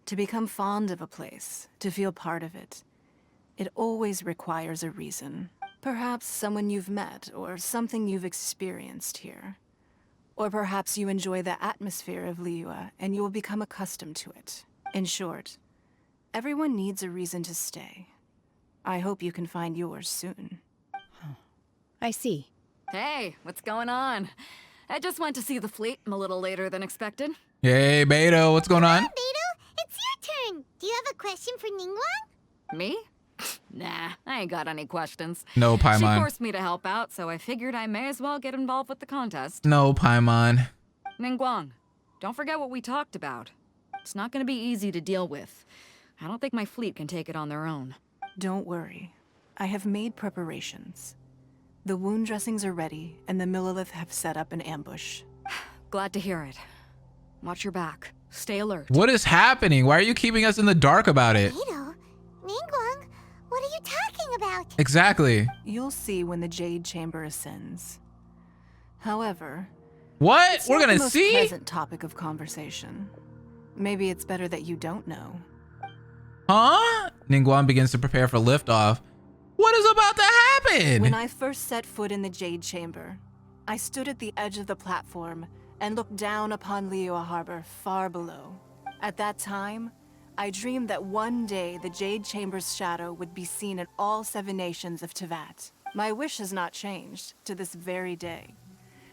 To become fond of a place, to feel part of it, it always requires a reason. Perhaps someone you've met, or something you've experienced here. Or perhaps you enjoy the atmosphere of Liyue, and you will become accustomed to it. In short, everyone needs a reason to stay. I hope you can find yours soon. I see. Hey, what's going on? I just went to see the fleet. I'm a little later than expected. Hey, Beto, what's going on? Beto, it's your turn. Do you have a question for Ningguang? Me? Nah, I ain't got any questions. No, She Paimon. forced me to help out, so I figured I may as well get involved with the contest. No, Paimon. Ningguang, don't forget what we talked about. It's not gonna be easy to deal with. I don't think my fleet can take it on their own. Don't worry. I have made preparations. The wound dressings are ready, and the Millelith have set up an ambush. Glad to hear it. Watch your back. Stay alert. What is happening? Why are you keeping us in the dark about it? Beto, Ningguang, what are you talking about? Exactly. You'll see when the Jade Chamber ascends. However, What? it's We're not gonna the most see? pleasant topic of conversation. Maybe it's better that you don't know. Huh? Ningguang begins to prepare for liftoff. What is about to happen? When I first set foot in the Jade Chamber, I stood at the edge of the platform and looked down upon Liyue Harbor far below. At that time, I dreamed that one day the Jade Chamber's shadow would be seen in all 7 nations of Teyvat. My wish has not changed to this very day.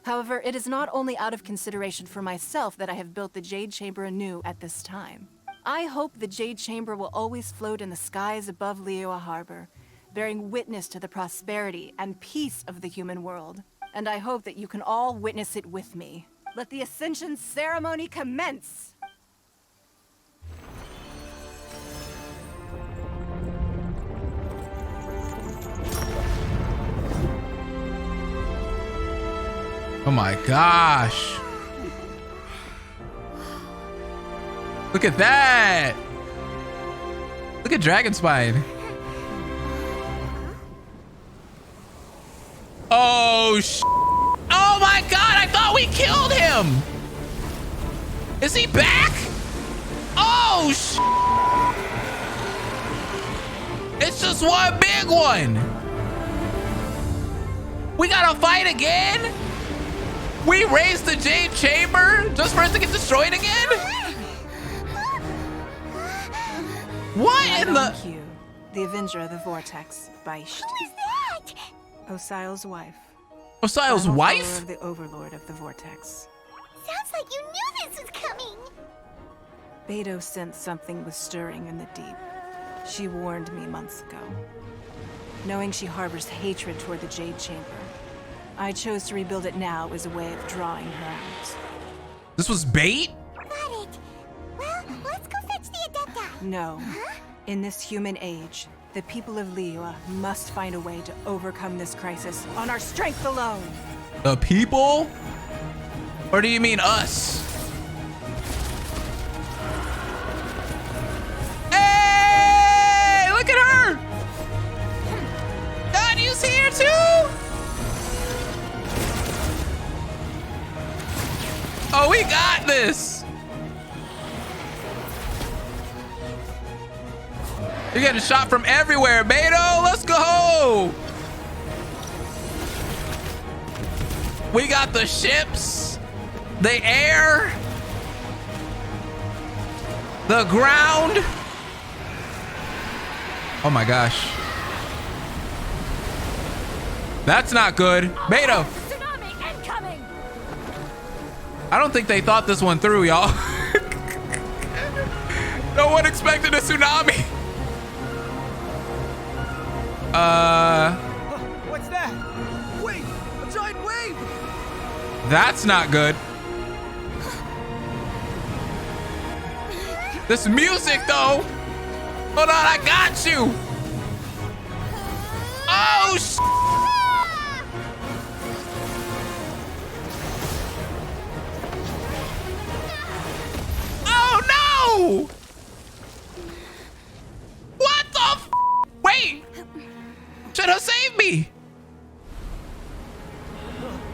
However, it is not only out of consideration for myself that I have built the Jade Chamber anew at this time. I hope the Jade Chamber will always float in the skies above Liyue Harbor, bearing witness to the prosperity and peace of the human world. And I hope that you can all witness it with me. Let the Ascension ceremony commence! Oh my gosh. Look at that. Look at Dragonspine. Oh, oh my God, I thought we killed him. Is he back? Oh, it's just one big one. We gotta fight again? We raised the Jade Chamber just for us to get destroyed again? What in the... Q, the Avenger of the Vortex, Beisht. Who is that? Osial's wife. Osial's Final wife? follower of the Overlord of the Vortex. Sounds like you knew this was coming. Beto sensed something was stirring in the deep. She warned me months ago. Knowing she harbors hatred toward the Jade Chamber, I chose to rebuild it now as a way of drawing her out. This was bait? Got it. Well, let's go fetch the Adepta. No. In this human age, the people of Liyue must find a way to overcome this crisis on our strength alone. The people? Or do you mean us? Hey, look at her! Danyu's here too! Oh, we got this! You're getting shot from everywhere, Beto! Let's go! We got the ships, the air, the ground. Oh my gosh. That's not good. Beto. Tsunami incoming! I don't think they thought this one through, y'all. No one expected a tsunami. What's that? Wait, a giant wave! That's not good. This music, though. Hold on, I got you. Oh, oh no! What the wait! Should have saved me.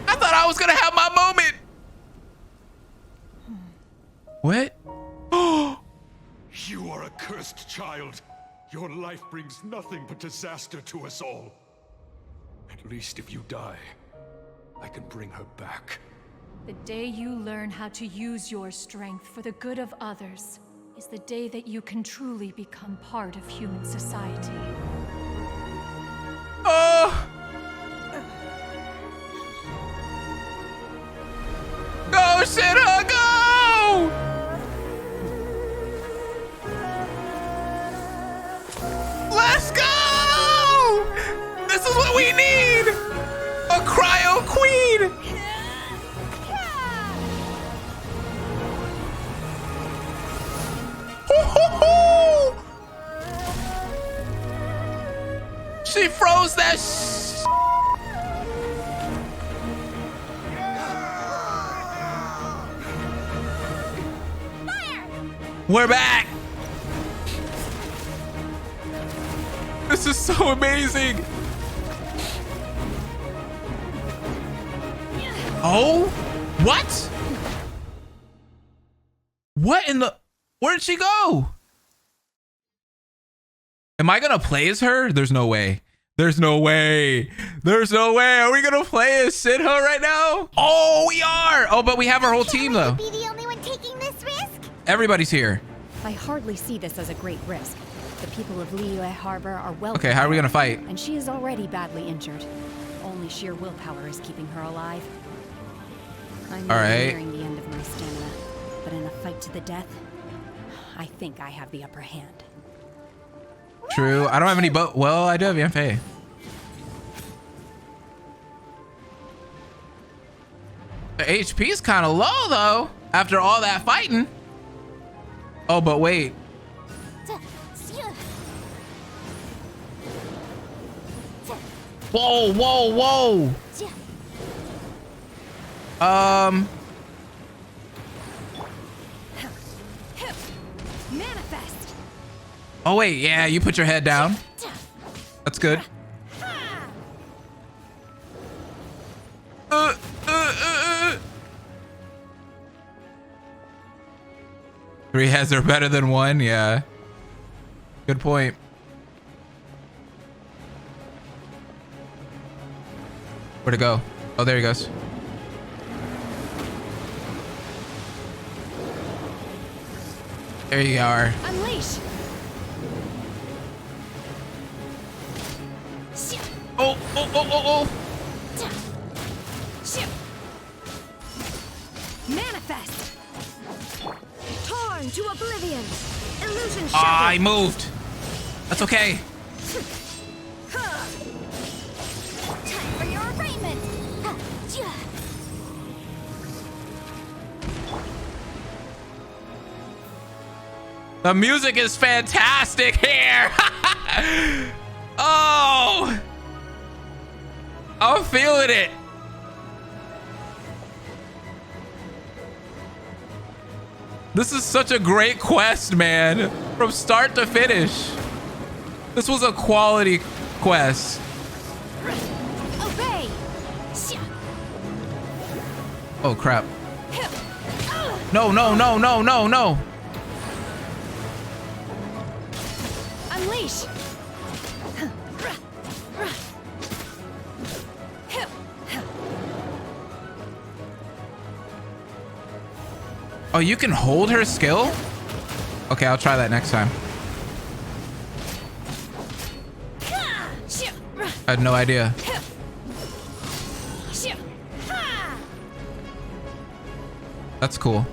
I thought I was gonna have my moment. What? You are a cursed child. Your life brings nothing but disaster to us all. At least if you die, I can bring her back. The day you learn how to use your strength for the good of others is the day that you can truly become part of human society. Oh! Go, Shenhe, go! Let's go! This is what we need! A cryo queen! Hoo-hoo-hoo! She froze that We're back! This is so amazing! Oh? What? What in the... Where did she go? Am I gonna play as her? There's no way. There's no way. There's no way. Are we gonna play as Shenhe right now? Oh, we are! Oh, but we have our whole team though. Be the only one taking this risk? Everybody's here. I hardly see this as a great risk. The people of Liyue Harbor are well. Okay, how are we gonna fight? And she is already badly injured. Only sheer willpower is keeping her alive. I'm nearing the end of my stamina, but in a fight to the death, I think I have the upper hand. True. I don't have any well, I do have Yanfei. The HP's kind of low though after all that fighting. Oh, but wait. Whoa, whoa, whoa. Manifest. Oh wait, yeah, you put your head down. That's good. Three heads are better than one, yeah. Good point. Where'd it go? Oh, there he goes. There you are. Unleash. Oh, oh, oh, oh, oh. Manifest. Torn to oblivion. Illusion shattered. Ah, I moved. That's okay. Time for your arraignment! The music is fantastic here. Oh, I'm feeling it. This is such a great quest, man. From start to finish. This was a quality quest. Obey. Oh, crap. No, no, no, no, no, no. Unleash. Oh, you can hold her skill? Okay, I'll try that next time. I had no idea. That's cool.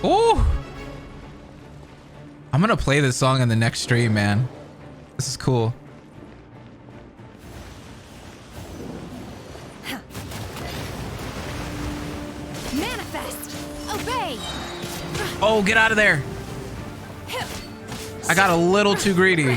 Ooh. I'm gonna play this song in the next stream, man. This is cool. Manifest. Obey. Oh, get out of there. I got a little too greedy.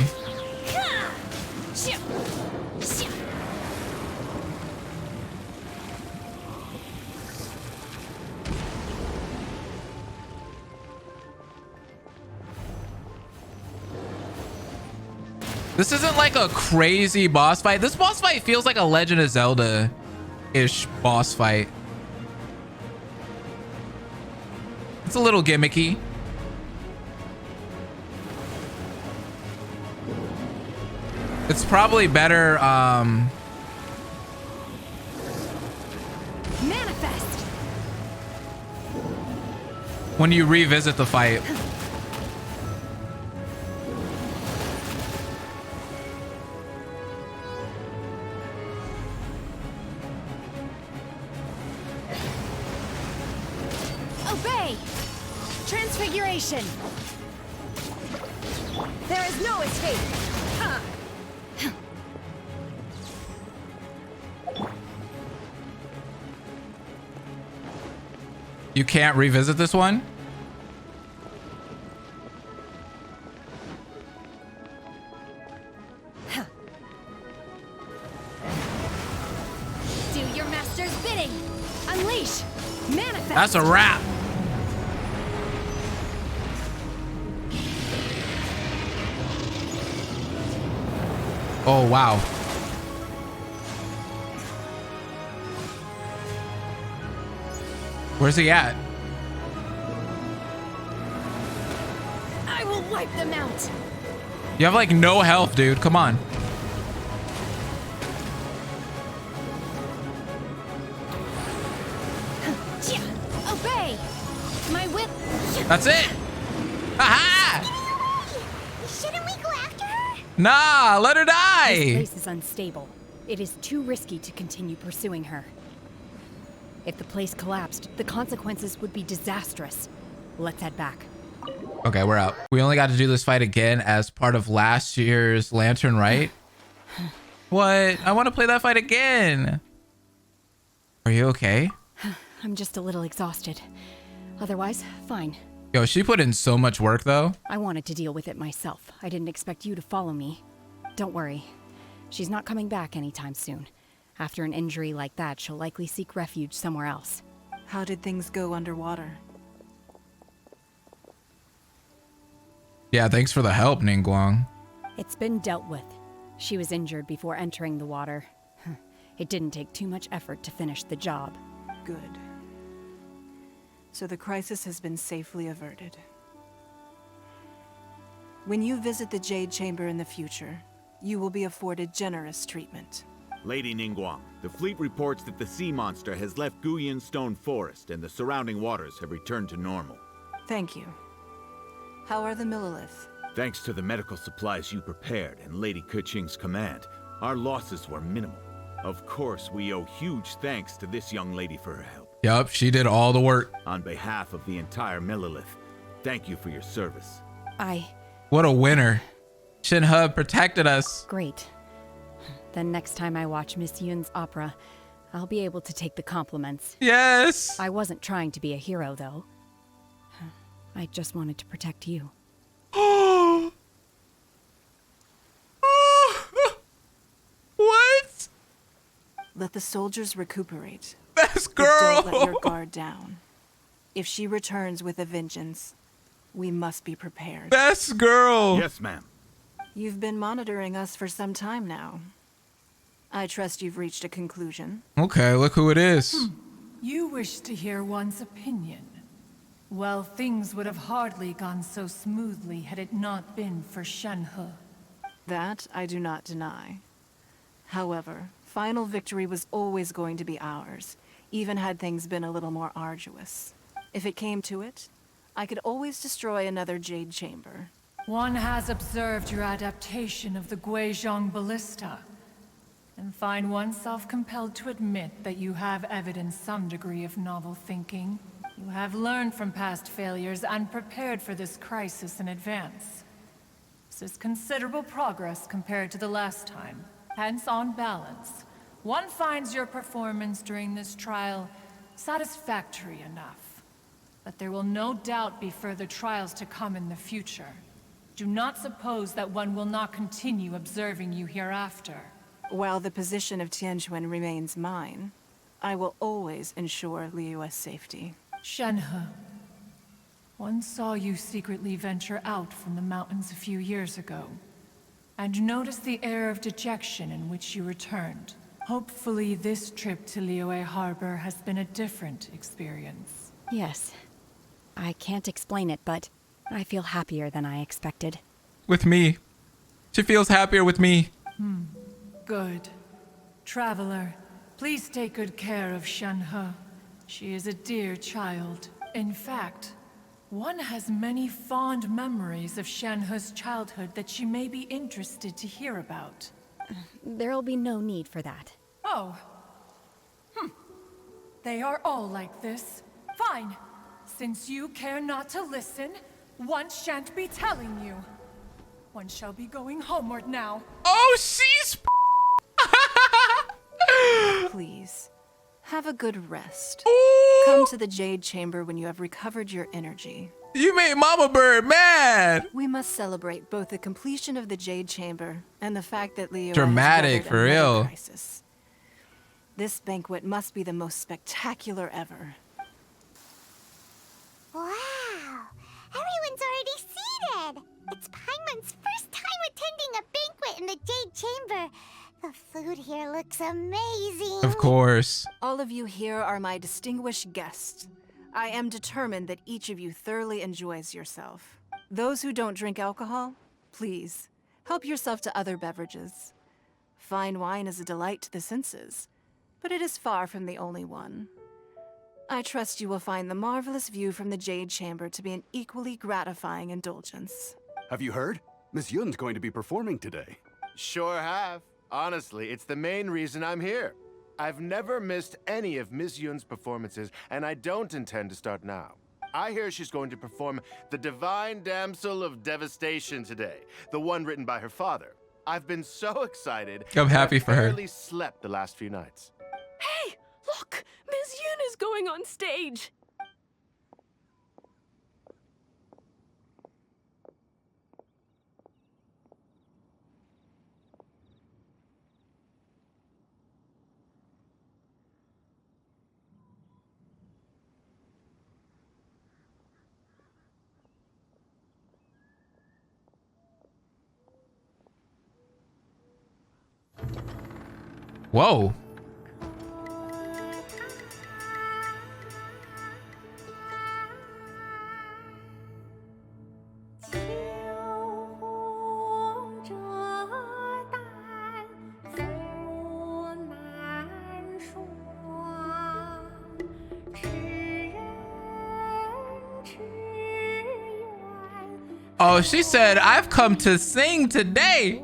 This isn't like a crazy boss fight. This boss fight feels like a Legend of Zelda-ish boss fight. It's a little gimmicky. It's probably better Manifest. when you revisit the fight. Obey. Transfiguration. There is no escape. You can't revisit this one? Do your master's bidding. Unleash. Manifest. That's a wrap. Oh, wow. Where's he at? I will wipe them out. You have like no health, dude. Come on. Obey. My whip. That's it. Aha! Shouldn't we go after her? Nah, let her This die. place is unstable. It is too risky to continue pursuing her. If the place collapsed, the consequences would be disastrous. Let's head back. Okay, we're out. We only got to do this fight again as part of last year's Lantern, right? What? I want to play that fight again. Are you okay? I'm just a little exhausted. Otherwise, fine. Yo, she put in so much work though. I wanted to deal with it myself. I didn't expect you to follow me. Don't worry. She's not coming back anytime soon. After an injury like that, she'll likely seek refuge somewhere else. How did things go underwater? Yeah, thanks for the help, Ningguang. It's been dealt with. She was injured before entering the water. It didn't take too much effort to finish the job. Good. So the crisis has been safely averted. When you visit the Jade Chamber in the future, you will be afforded generous treatment. Lady Ningguang, the fleet reports that the sea monster has left Guyan Stone Forest and the surrounding waters have returned to normal. Thank you. How are the Millilith? Thanks to the medical supplies you prepared and Lady Keqing's command, our losses were minimal. Of course, we owe huge thanks to this young lady for her help. Yup, she did all the work. On behalf of the entire Millilith, thank you for your service. What a winner. Shenhe protected us. Great. Then next time I watch Miss Yun's opera, I'll be able to take the compliments. Yes! I wasn't trying to be a hero, though. I just wanted to protect you. What? Let the soldiers recuperate. Best But girl! don't let your guard down. If she returns with a vengeance, we must be prepared. Best girl! Yes, ma'am. You've been monitoring us for some time now. I trust you've reached a conclusion. Okay, look who it is. You wish to hear one's opinion. Well, things would have hardly gone so smoothly had it not been for Shenhe. That I do not deny. However, final victory was always going to be ours, even had things been a little more arduous. If it came to it, I could always destroy another Jade Chamber. One has observed your adaptation of the Guizhong Ballista, and find oneself compelled to admit that you have evidenced some degree of novel thinking. You have learned from past failures and prepared for this crisis in advance. This is considerable progress compared to the last time. Hence, on balance, one finds your performance during this trial satisfactory enough. But there will no doubt be further trials to come in the future. Do not suppose that one will not continue observing you hereafter. While the position of Tianquan remains mine, I will always ensure Liyue's safety. Shenhe, one saw you secretly venture out from the mountains a few years ago, and noticed the air of dejection in which you returned. Hopefully this trip to Liyue Harbor has been a different experience. Yes. I can't explain it, but I feel happier than I expected. With me. She feels happier with me. Good. Traveler, please take good care of Shenhe. She is a dear child. In fact, one has many fond memories of Shenhe's childhood that she may be interested to hear about. There'll be no need for that. Oh. They are all like this. Fine. Since you care not to listen, one shan't be telling you. One shall be going homeward now. Oh, she's... Please, have a good rest. Ooh. Come to the Jade Chamber when you have recovered your energy. You made Mama Bird mad. We must celebrate both the completion of the Jade Chamber and the fact that Liyue Dramatic, has for weathered another real. crisis. This banquet must be the most spectacular ever. Wow! Everyone's already seated! It's Paimon's first time attending a banquet in the Jade Chamber. The food here looks amazing. Of course. All of you here are my distinguished guests. I am determined that each of you thoroughly enjoys yourself. Those who don't drink alcohol, please, help yourself to other beverages. Fine wine is a delight to the senses, but it is far from the only one. I trust you will find the marvelous view from the Jade Chamber to be an equally gratifying indulgence. Have you heard? Miss Yun's going to be performing today. Sure have. Honestly, it's the main reason I'm here. I've never missed any of Miss Yun's performances, and I don't intend to start now. I hear she's going to perform The Divine Damsel of Devastation today, the one written by her father. I've been so excited. I'm happy for her. I barely slept the last few nights. Hey, look! Miss Yun is going on stage! Whoa. Oh, she said, I've come to sing today.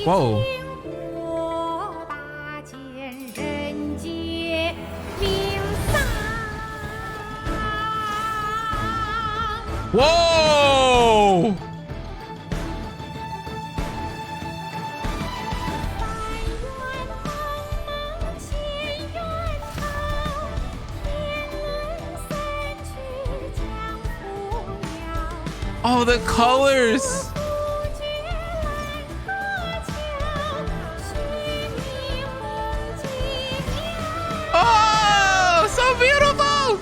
Whoa. Whoa! Oh, the colors. Oh, so beautiful.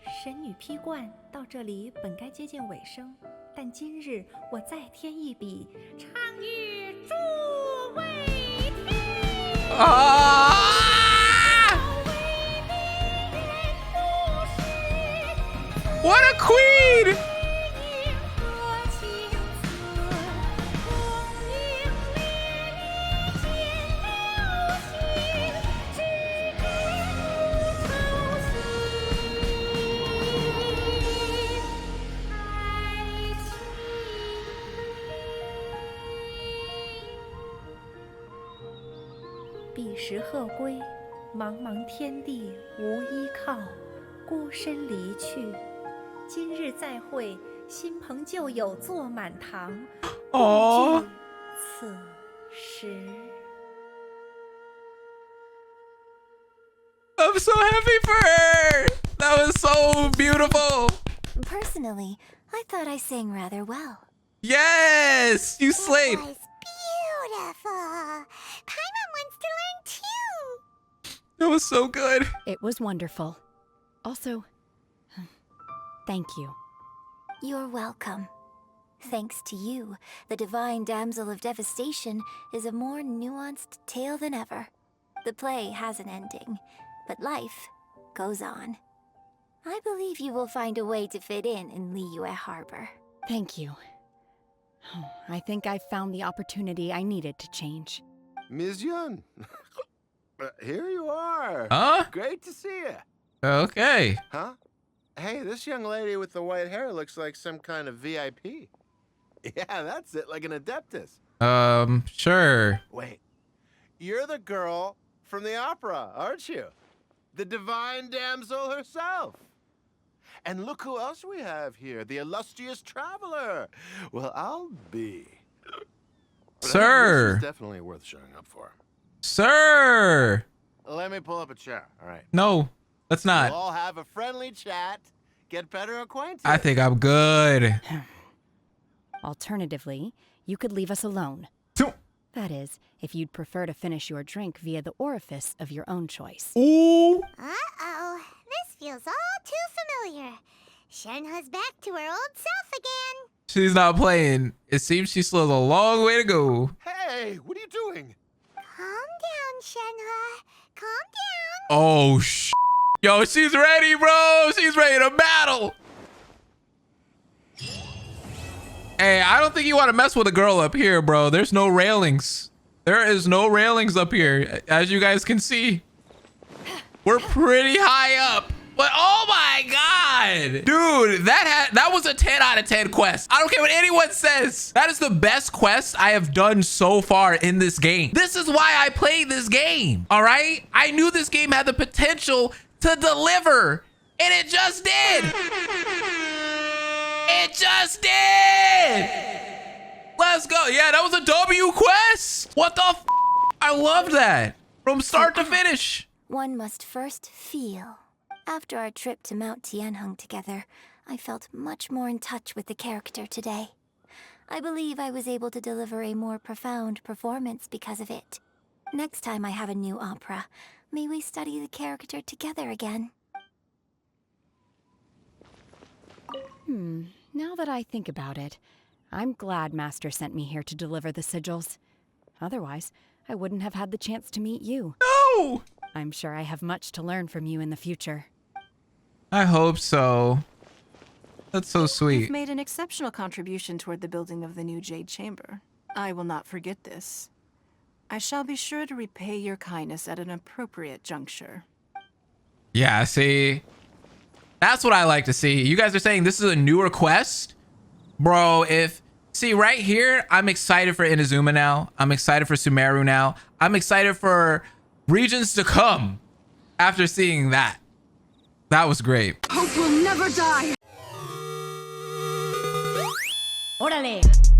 《神女劈冠》到这里本该接近尾声，但今日我再添一笔，唱与诸位听。What a queen! "彼时鹤归，茫茫天地无依靠，孤身离去。今日再会，新朋旧友坐满堂，共聚此时。" I'm so happy for her. That was so beautiful. Personally, I thought I sang rather well. Yes, you slayed. That was beautiful. Paimon wants to learn too. That was so good. It was wonderful. Also, thank you. You're welcome. Thanks to you, the Divine Damsel of Devastation is a more nuanced tale than ever. The play has an ending, but life goes on. I believe you will find a way to fit in Liyue Harbor. Thank you. I think I've found the opportunity I needed to change. Ms. Yun, here you are. Huh? Great to see you. Okay. Huh? Hey, this young lady with the white hair looks like some kind of VIP. Yeah, that's it, like an Adeptus. Sure. Wait, you're the girl from the opera, aren't you? The Divine Damsel herself. And look who else we have here, the illustrious traveler. Well, I'll be. But Sir. this is definitely worth showing up for. Sir. Let me pull up a chair, all right? No, let's not. We'll all have a friendly chat, get better acquainted. I think I'm good. Alternatively, you could leave us alone. That is, if you'd prefer to finish your drink via the orifice of your own choice. Ooh. Uh-oh, this feels all too familiar. Shenhe's back to her old self again. She's not playing. It seems she still has a long way to go. Hey, what are you doing? Calm down, Shenhe. Calm down. Oh, Yo, she's ready, bro. She's ready to battle. Hey, I don't think you want to mess with a girl up here, bro. There's no railings. There is no railings up here, as you guys can see. We're pretty high up. But oh my god, dude, that was a 10 out of 10 quest. I don't care what anyone says. That is the best quest I have done so far in this game. This is why I played this game. All right, I knew this game had the potential to deliver, and it just did. It just did. Let's go. Yeah, that was a W quest. What the f? I loved that from start to finish. One must first feel. After our trip to Mount Tianheng together, I felt much more in touch with the character today. I believe I was able to deliver a more profound performance because of it. Next time I have a new opera, may we study the character together again. Now that I think about it, I'm glad Master sent me here to deliver the sigils. Otherwise, I wouldn't have had the chance to meet you. No! I'm sure I have much to learn from you in the future. I hope so. That's so sweet. You've made an exceptional contribution toward the building of the new Jade Chamber. I will not forget this. I shall be sure to repay your kindness at an appropriate juncture. Yeah, see, That's what I like to see. You guys are saying this is a newer quest? Bro, see right here, I'm excited for Inazuma now. I'm excited for Sumeru now. I'm excited for regions to come after seeing that. That was great. Hope will never die. Órale.